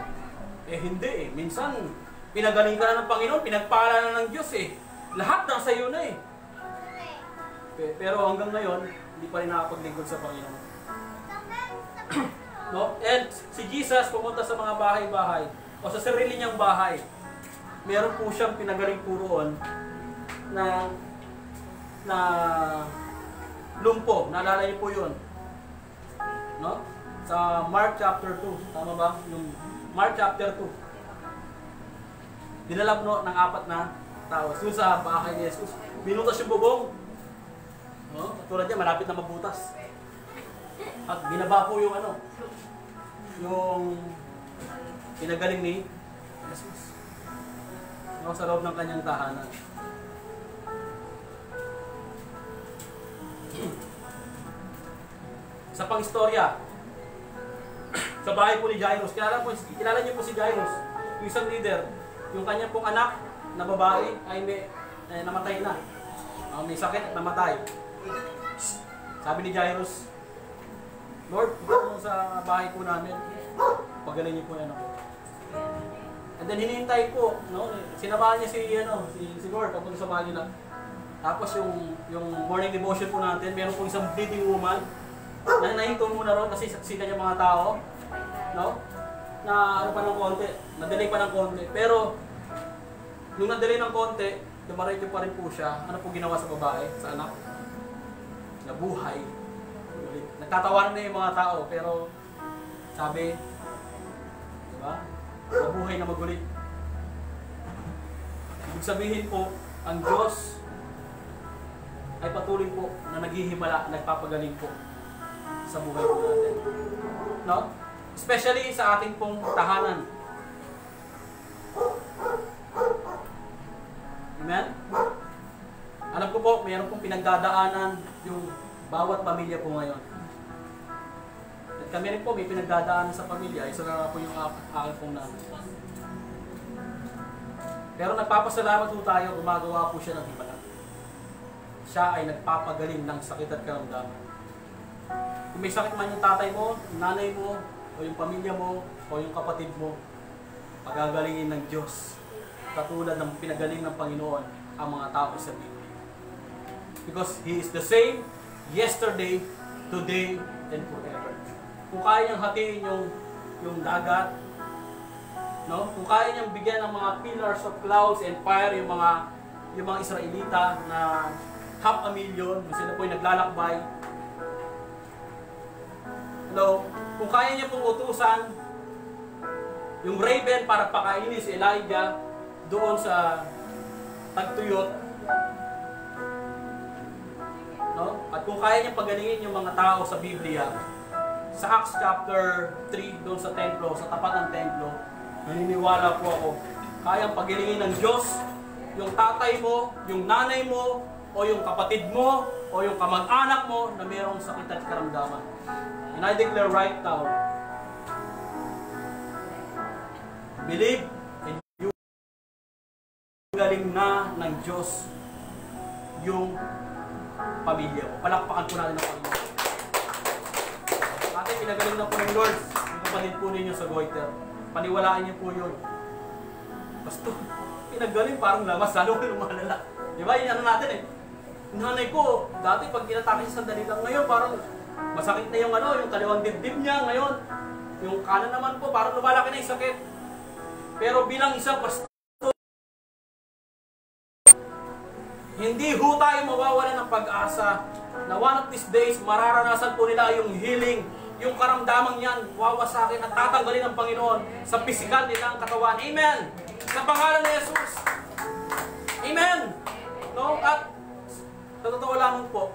Hindi eh. Minsan, pinagaling ka na ng Panginoon, pinagpala na ng Diyos eh. Lahat nasa iyo na eh. Pero hanggang ngayon, hindi pa rin nakapaglingkod sa Panginoon. No? And si Jesus pumunta sa mga bahay-bahay o sa sarili niyang bahay. Meron po siyang pinagaling puroon na lumpo. Naalala niyo po yun. No? Sa Mark chapter 2. Tama ba? Yung Mark chapter 2. Dinala po ng 4 na tao. So sa bahay ni Jesus, binutas yung bubong. No? Tulad niya, malapit na mabutas. At binaba po yung yung pinagaling ni Jesus. No, sa loob ng kanyang tahanan. Sa pang-istorya, sa bahay po ni Jairus, kilala niyo po si Jairus, yung isang leader, yung kanyang pong anak na babae ay namatay na. May sakit at namatay. Sabi ni Jairus, Lord, ito sa bahay po namin, pagaling niyo po yan ako. And then hinihintay po, no? Sinamahan niya si Lord papunta sa bahay nila. Tapos yung morning devotion po natin, meron po isang bleeding woman na nahinto muna ron kasi saksikan niya mga tao, no? Na pa ng konti, na-delay pa ng konti. Pero nung na-delay ng konti, dumaretso pa rin po siya. Ano po ginawa sa babae, sa anak? Nabuhay. Nagtatawanan na yung mga tao, pero sabi, diba? Nabuhay na magulit. Ibig sabihin po, ang Diyos ay patuloy po na naghihimala, nagpapagaling po sa buhay po natin. No? Especially sa ating pong tahanan. Amen? Alam ko po, mayroon pong pinagdadaanan yung bawat pamilya po ngayon. At kami rin po may pinagdadaanan sa pamilya. Isa na po yung aking pong namin. Pero nagpapasalamat po tayo, gumagawa po siya ng himala. Siya ay nagpapagaling ng sakit at karamdaman. Kung may sakit man yung tatay mo, yung nanay mo, o yung pamilya mo, o yung kapatid mo, pagagalingin ng Diyos. Katulad ng pinagaling ng Panginoon ang mga tao sa Biblia. Because He is the same yesterday, today, and forever. Kung kaya niyang hatiin yung dagat, no? Kung kaya niyang bigyan ng mga pillars of clouds and fire yung mga Israelita na 500,000, sila po yung naglalakbay. No? Kung kaya niya pong utusan yung raven para pakainin si Elijah doon sa tagtuyot, no? At kung kaya niya pagalingin yung mga tao sa Biblia, sa Acts chapter 3, doon sa templo, sa tapat ng templo, naniniwala po ako, kayang pagalingin ng Diyos yung tatay mo, yung nanay mo, o yung kapatid mo, o yung kamag-anak mo na mayroong sakit at karamdaman. And I declare right now, believe and you galing na ng Diyos yung pamilya mo. Palakpakan po natin ang Panginoon. Ate, pinagaling na po ng Lord yung kapatid po ninyo sa goiter. Paniwalaan niyo po yun. Basta, pinagaling parang lamas, lalo lumalala. Diba? Yun natin eh. Nanay ko, dati pag inatake siya sandali lang, ngayon parang masakit na yung yung kaliwang dibdib niya ngayon. Yung kanan naman po, parang lumalaki na yung sakit. Pero bilang isang pastor, hindi ho tayo mawawala ng pag-asa na one of these days, mararanasan po nila yung healing, yung karamdamang yan, wawasakin at tatanggalin ng Panginoon sa pisikal nilang katawan. Amen! Sa pangalan ni Jesus. Amen! No? At sa totoo lamang po,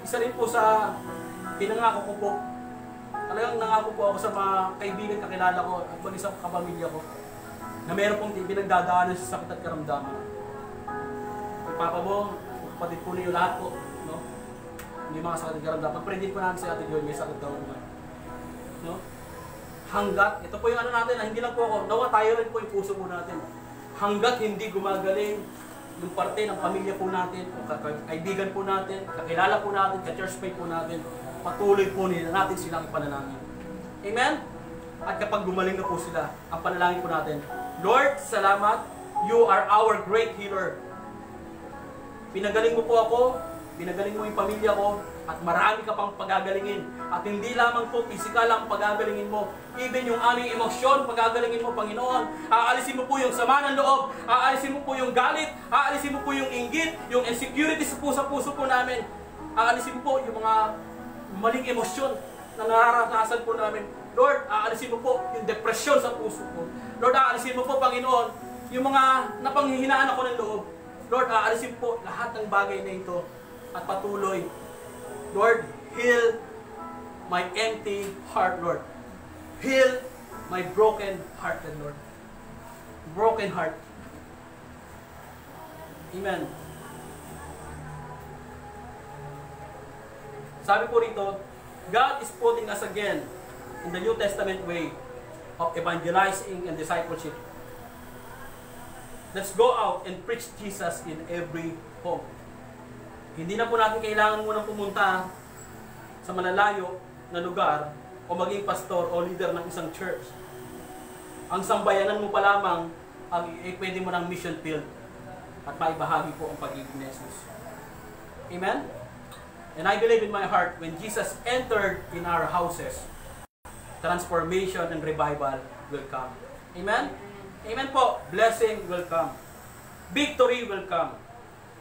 isa rin po sa pinangako ko po, talagang nangako po ako sa mga kaibigan, kakilala ko, at pag isang kapamilya ko, na meron pong pinagdadaanan sa sakit at karamdaman. Yung papa mo, kapatid po niyo lahat po, no? Hindi mga sakit at karamdaman. Pag-predict po natin si Ate Joy, may sakit daw naman. No? Hanggat, ito po yung natin, hindi lang po ako, nawa tayo rin po yung puso po natin. Hanggat hindi gumagaling yung parte ng pamilya po natin, kaibigan po natin, kakilala po natin, ka-churchmate po natin, patuloy po nila natin silang ipanalangin. Amen? At kapag gumaling na po sila, ang panalangin po natin, Lord, salamat, you are our great healer. Pinagaling mo po ako, Pinagaling mo yung pamilya ko at marami ka pang pagagalingin. At hindi lamang po physical ang pagagalingin mo. Even yung aming emosyon, pagagalingin mo, Panginoon. Aalisin mo po yung sama ng loob. Aalisin mo po yung galit. Aalisin mo po yung inggit, yung insecurities po sa puso po namin. Aalisin mo po yung mga maling emosyon na nararanasan po namin. Lord, aalisin mo po yung depression sa puso ko. Lord, aalisin mo po, Panginoon, yung mga napanghihinaan ako ng loob. Lord, aalisin po lahat ng bagay na ito at patuloy. Lord, heal my empty heart, Lord. Heal my broken heart, Lord. Broken heart. Amen. Sabi po rito, God is putting us again in the New Testament way of evangelizing and discipleship. Let's go out and preach Jesus in every home. Hindi na po natin kailangan munang pumunta sa malalayo na lugar o maging pastor o leader ng isang church. Ang sambayanan mo pa lamang ang pwede mo ng mission field at maibahagi po ang pag-ibig ni Jesus. Amen? And I believe in my heart, when Jesus entered in our houses, transformation and revival will come. Amen? Amen po. Blessing will come. Victory will come.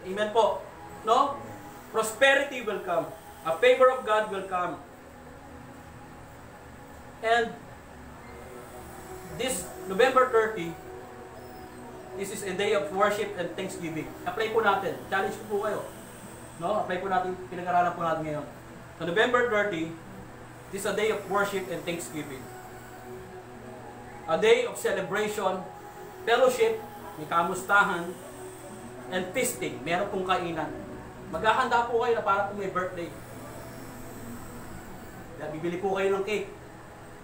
Amen po. No? Prosperity will come. A favor of God will come. And this November 30, this is a day of worship and thanksgiving. Apply po natin. Challenge ko po kayo. No? Apply po natin, pinag-aralan po natin ngayon. So November 30, this is a day of worship and thanksgiving. A day of celebration, fellowship, may kamustahan, and feasting. Meron pong kainan. Maghahanda po kayo na para po may birthday. Kaya bibili po kayo ng cake.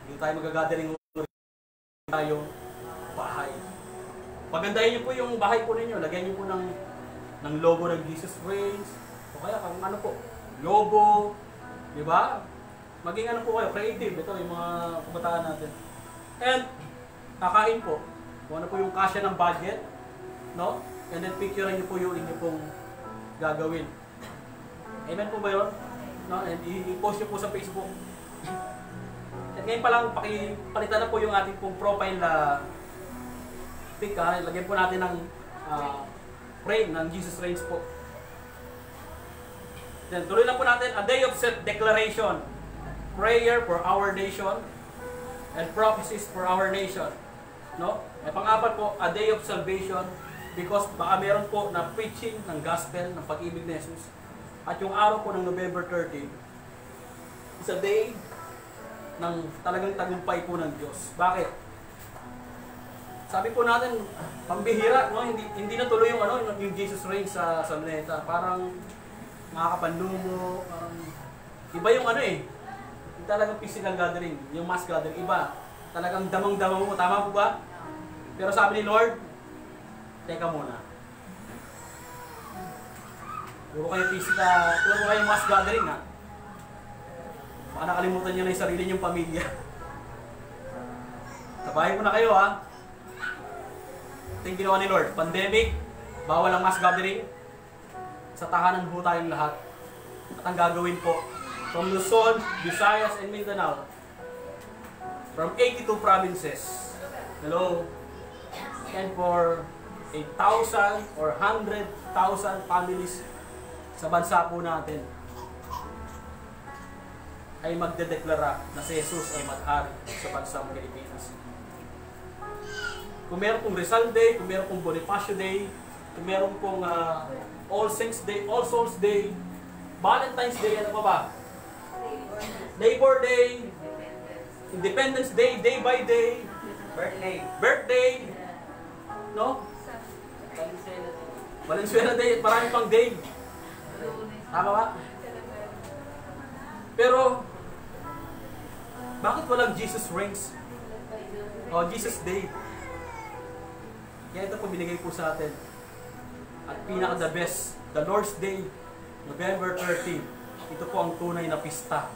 Hindi tayo magagathering tayo bahay. Pagandahin niyo po yung bahay po ninyo. Lagyan niyo po ng logo ng Jesus Reigns. O kaya kung ano po, logo. Diba? Maging ano po kayo, creative. Ito yung mga kabataan natin. And kakain po. Kung ano po yung kasya ng budget. No? And then picturean niyo po yung inyo pong gagawin. Amen po ba yun? No? And i-post niyo po sa Facebook. At ngayon pa lang, palitan na po yung ating pong profile pic. Lagyan po natin ng frame ng Jesus Reigns po. Then tuloy lang po natin, a day of self-declaration. Prayer for our nation and prophecies for our nation. No? At pang-apat po, a day of salvation, because baka meron po na preaching ng gospel, ng pag-ibig ni Jesus. At yung araw po ng November 30 is a day ng talagang tagumpay po ng Diyos. Bakit? Sabi po natin, pambihira, no? Hindi na tuloy yung Jesus Reigns sa Luneta. Parang nakakapanlumo, parang iba yung yung talagang physical gathering, yung mass gathering, iba. Talagang damang-dama mo, tama po ba? Pero sabi ni Lord, teka muna. Puro kayo physical, puro kayo mass gathering, ha? Baka nakalimutan nyo na yung sarili nyong pamilya. Sabahin mo na kayo, ha? Ito yung ginawa ni Lord. Pandemic, bawal ang mass gathering. Sa tahanan po tayong lahat. At ang gagawin po, from Luzon, Visayas, and Mindanao, from 82 provinces. Hello? And for 8,000 or 100,000 families sa bansa po natin ay magdedeklara na si Jesus ay mag-hari sa bansang Pilipinas. Kung meron pong Rizal Day, kung meron pong Bonifacio Day, kung meron pong All Saints Day, All Souls Day, Valentine's Day, ano pa ba? Labor Day, Independence Day, Day by Day, Birthday, no? Valenzuela Day, marami pang day. Tama ba? Pero, bakit walang Jesus Reigns? O Jesus Day? Kaya ito po binigay po sa atin. At pinaka the best, the Lord's Day, November 30. Ito po ang tunay na pista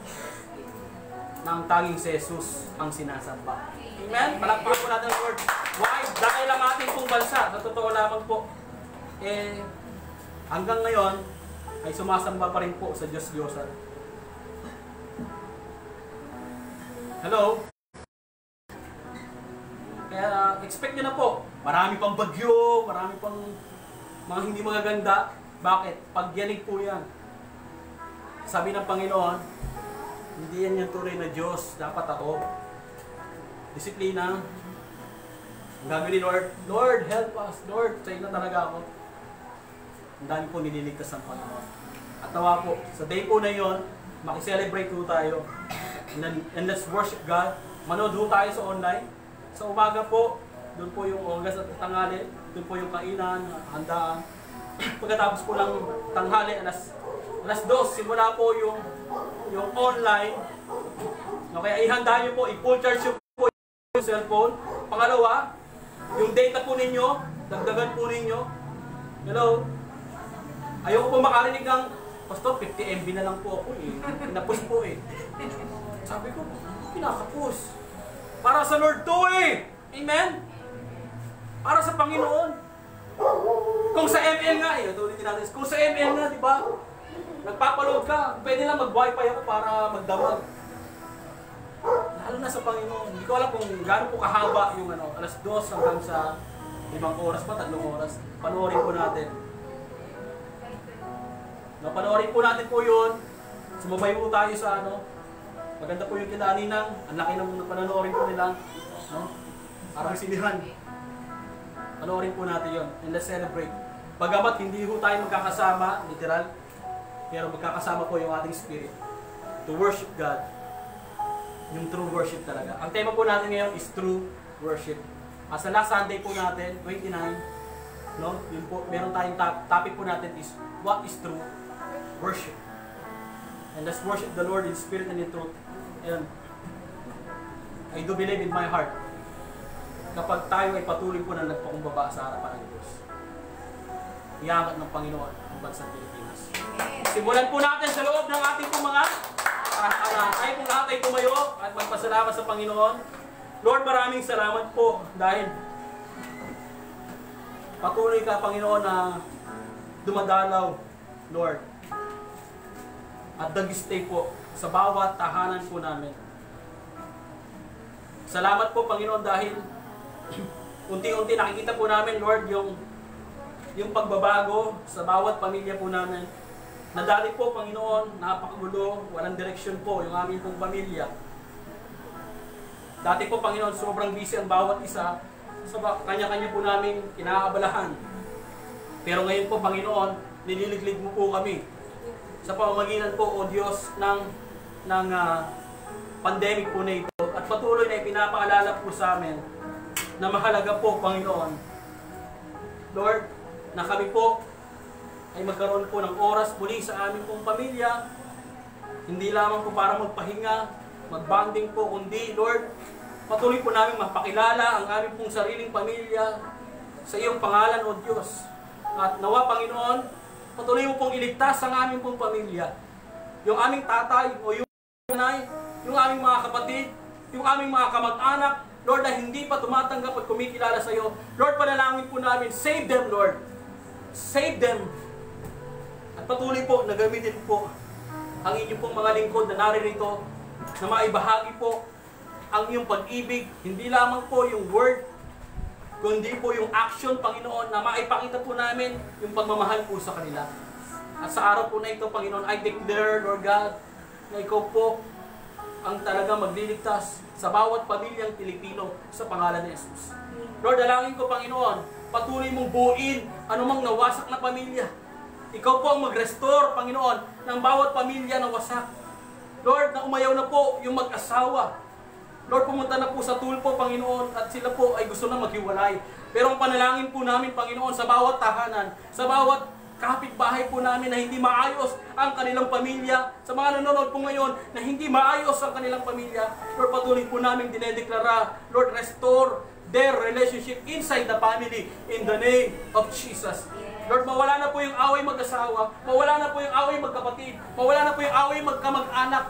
na ang tanging si Jesus ang sinasamba. Amen? Palakpakan po natin ang Lord. Why? Dahil ang ating pong bansa, na totoo lamang po, hanggang ngayon, ay sumasamba pa rin po sa Diyos-Diyosan. Hello? Kaya expect nyo na po, marami pang bagyo, marami pang mga hindi magaganda. Bakit? Pagyanig po yan. Sabi ng Panginoon, hindi yan yung tunay na Diyos. Dapat ako. Disiplina. Ang gagawin ni Lord, Lord, help us. Lord, sa'yo na talaga ako. Ang dami po nililigtas ng Panginoon. At nawa po, sa day po na yon, makiselebrate po tayo. And let's worship God. Manood po tayo sa online. Sa umaga po, doon po yung oras at tanghali. Doon po yung kainan, handaan. Pagkatapos po ng tanghali, alas 2, simula po yung online. Okay, ihanda nyo po, i-full charge nyo po yung cellphone. Pangalawa, yung data po ninyo, dagdagan po ninyo. Hello? Ayoko po makarinig ng, Pastor, 50 MB na lang po ako eh. Pinapus po eh. Sabi ko, pinakapus. Para sa Lord to eh. Amen? Para sa Panginoon. Kung sa ML nga eh, ulitin natin. Kung sa ML nga, di ba? Nagpapaload ka, pwede lang mag-wifi ako para magdamag. Lalo na sa Panginoon. Hindi ko alam kung gaano po kahaba yung alas 2 hanggang sa 5 oras pa, 3 oras. Panoorin po natin. Panoorin po natin po yun. Sumabay po tayo sa maganda po yung kita Ninang. Ang laki ng panoorin po nila. No? Parang silihan. Panoorin po natin yun. And let's celebrate. Pagamat hindi po tayo magkakasama, literal, pero magkakasama po yung ating spirit to worship God. Yung true worship talaga. Ang tema po natin ngayon is true worship. Sa last Sunday po natin, 29, no? Yun po, meron tayong topic po natin is what is true worship. And let's worship the Lord in spirit and in truth. And I do believe in my heart, kapag tayo ay patuloy po na nagpakumbaba sa harapan ng Diyos, iangat ng Panginoon ang bansang Pilipinas. Simulan po natin sa loob ng ating pong mga tayo pong lahat ay tumayo at magpasalamat sa Panginoon. Lord, maraming salamat po dahil patuloy ka, Panginoon, na dumadalaw, Lord, at nag-stay po sa bawat tahanan po namin. Salamat po, Panginoon, dahil unti-unti nakikita po namin, Lord, yung pagbabago sa bawat pamilya po namin. Nadali po, Panginoon, napakagulo, walang direksyon po yung aming pong pamilya. Dati po, Panginoon, sobrang busy ang bawat isa sa kanya-kanya po namin kinaabalahan. Pero ngayon po, Panginoon, nililiglig mo po kami sa pamamagitan po, O Diyos, ng pandemic po na ito. At patuloy na ipinapaalala po sa amin na mahalaga po, Panginoon, Lord, na kami po ay magkaroon po ng oras muli sa aming pong pamilya. Hindi lamang po para magpahinga, magbanding po, kundi, Lord, patuloy po namin mapakilala ang aming pong sariling pamilya sa iyong pangalan, O Diyos. At nawa, Panginoon, patuloy mo pong iligtas ang aming pong pamilya. Yung aming tatay o yung nanay, yung aming mga kapatid, yung aming mga kamag-anak, Lord, na hindi pa tumatanggap at kumikilala sa iyo. Lord, panalangin po namin, save them, Lord. Save them. At patuloy po, nagamitin po ang inyong pong mga lingkod na naririto na maibahagi po ang iyong pag-ibig, hindi lamang po yung word, kundi po yung action, Panginoon, na maipakita po namin yung pagmamahal po sa kanila. At sa araw po na ito, Panginoon, I declare, Lord God, na ikaw po ang talaga magliligtas sa bawat pamilyang Pilipino sa pangalan ni Jesus. Lord, dalangin ko, Panginoon, patuloy mong buuin anumang nawasak na pamilya. Ikaw po ang mag-restore, Panginoon, ng bawat pamilya na wasak. Lord, na umayaw na po yung mag-asawa. Lord, pumunta na po sa tulpo, Panginoon, at sila po ay gusto na maghiwalay. Pero ang panalangin po namin, Panginoon, sa bawat tahanan, sa bawat kapitbahay po namin na hindi maayos ang kanilang pamilya, sa mga nanonood po ngayon na hindi maayos ang kanilang pamilya, Lord, patuloy po namin dinedeklara, Lord, restore their relationship inside the family in the name of Jesus. Lord, mawala na po yung away mag-asawa, mawala na po yung away magkapatid, mawala na po yung away magkamag-anak,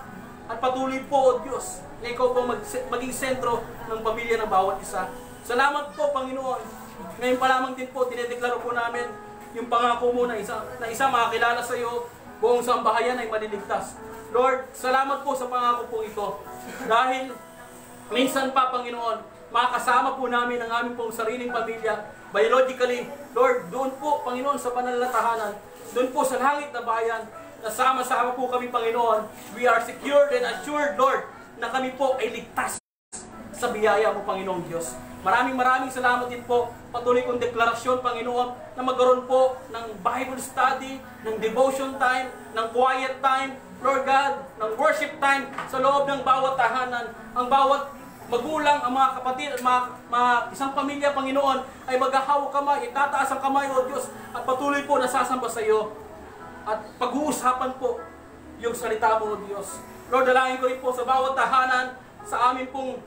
at patuloy po, O Diyos, na ikaw po maging sentro ng pamilya ng bawat isa. Salamat po, Panginoon. Ngayon pa lamang din po, dinedeklara po namin yung pangako mo na isa makakilala sa iyo, buong sambahayan ay maliligtas. Lord, salamat po sa pangako po ito. Dahil minsan pa, Panginoon, makasama po namin ang aming pong sariling pamilya, biologically. Lord, doon po, Panginoon, sa panalatahanan, doon po sa langit na bayan, nasama-sama po kami, Panginoon. We are secured and assured, Lord, na kami po ay ligtas sa biyaya mo, Panginoong Diyos. Maraming salamat din po. Patuloy kong deklarasyon, Panginoon, na magkaroon po ng Bible study, ng devotion time, ng quiet time, Lord God, ng worship time sa loob ng bawat tahanan. Ang bawat magulang, ang mga kapatid, mga isang pamilya, Panginoon, ay maghahawak kamay, itataas ang kamay, O Diyos, at patuloy po nasasamba sa iyo. At pag-uusapan po yung salita mo, O Diyos. Lord, dalangin ko rin po sa bawat tahanan, sa amin pong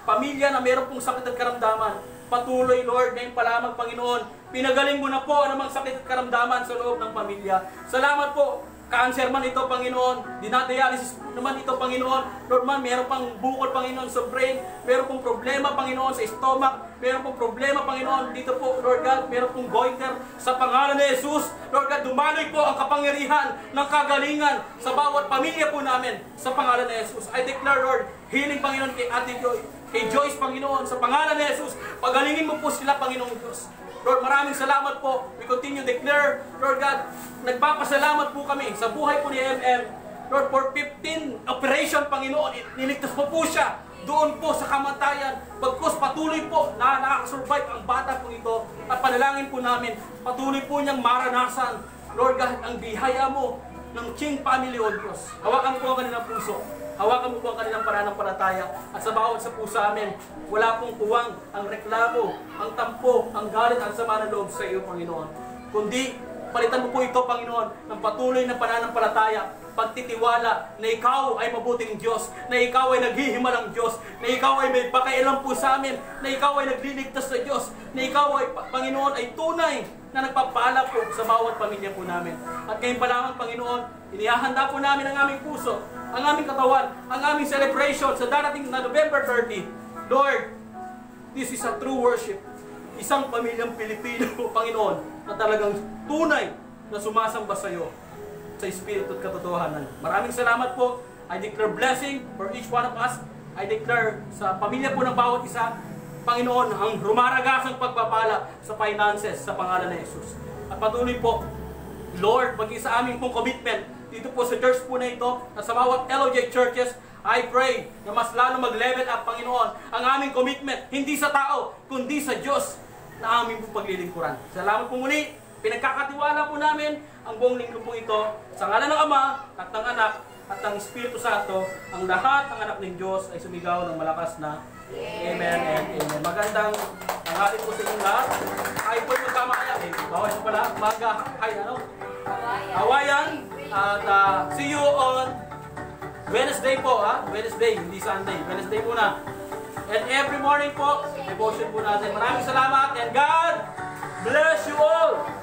pamilya na meron pong sakit at karamdaman. Patuloy, Lord, ngayon pa lamang, Panginoon, pinagaling mo na po ang mga sakit at karamdaman sa loob ng pamilya. Salamat po. Cancer man ito, Panginoon, dinadialysis naman ito, Panginoon. Lord man, meron pang bukol, Panginoon, sa brain, meron pong problema, Panginoon, sa stomach, meron pong problema, Panginoon, dito po, Lord God, meron pong goiter. Sa pangalan ni Jesus, Lord God, dumaloy po ang kapangyarihan ng kagalingan sa bawat pamilya po namin, sa pangalan ni Jesus. I declare, Lord, healing, Panginoon, kay Ate Joy, kay Joyce, Panginoon, sa pangalan ni Jesus, pagalingin mo po sila, Panginoong Diyos. Lord, maraming salamat po. We continue to declare, Lord God, nagpapasalamat po kami sa buhay po ni MM. Lord, for 15 operation, Panginoon, niligtas mo po siya doon po sa kamatayan. Bagkus patuloy po na nakakasurvive ang bata po ito. At panalangin po namin, patuloy po niyang maranasan, Lord God, ang bihaya mo ng Ching family, O Diyos. Hawakan po ang kanilang puso. Hawakan mo po ang kanilang pananampalataya. At sa bawat sa puso amin, wala pong kuwang ang reklamo, ang tampo, ang galit, ang sama ng loob sa iyo, Panginoon. Kundi, palitan mo po ito, Panginoon, ng patuloy na pananampalataya, pagtitiwala na ikaw ay mabuting Diyos, na ikaw ay naghihimalang Diyos, na ikaw ay may pakailan po sa amin, na ikaw ay nagliligtas sa Diyos, na ikaw ay, Panginoon, ay tunay na nagpapala po sa bawat pamilya po namin. At ngayon pa lamang, Panginoon, inihahanda po namin ang aming puso, ang aming katawan, ang aming celebration sa darating na November 30. Lord, this is a true worship. Isang pamilyang Pilipino, Panginoon, na talagang tunay na sumasamba sa iyo sa Espiritu at katotohanan. Maraming salamat po. I declare blessing for each one of us. I declare sa pamilya po ng bawat isa, Panginoon, ang rumaragasang pagpapala sa finances sa pangalan ng Jesus. At patuloy po, Lord, maging sa aming pong commitment dito po sa church po na ito, at sa bawat LOJ churches, I pray na mas lalo mag-level up, Panginoon, ang aming commitment, hindi sa tao, kundi sa Diyos na aming pong paglilingkuran. Salamat po muli. Pinagkakatiwala po namin ang buong linggo po ito sa ngalan ng Ama at ng Anak at ng Espiritu Santo. Ang lahat ng anak ng Diyos ay sumigaw ng malakas na Amen and Amen. Magandang tanghali po sa inyong lahat. Ay po yung magkamakaya. Bawal po pala. Umaga. Hi, ano? Hawayan. At see you on Wednesday po, ha? Wednesday, hindi Sunday. Wednesday muna. And every morning po, devotion po natin. Maraming salamat and God bless you all!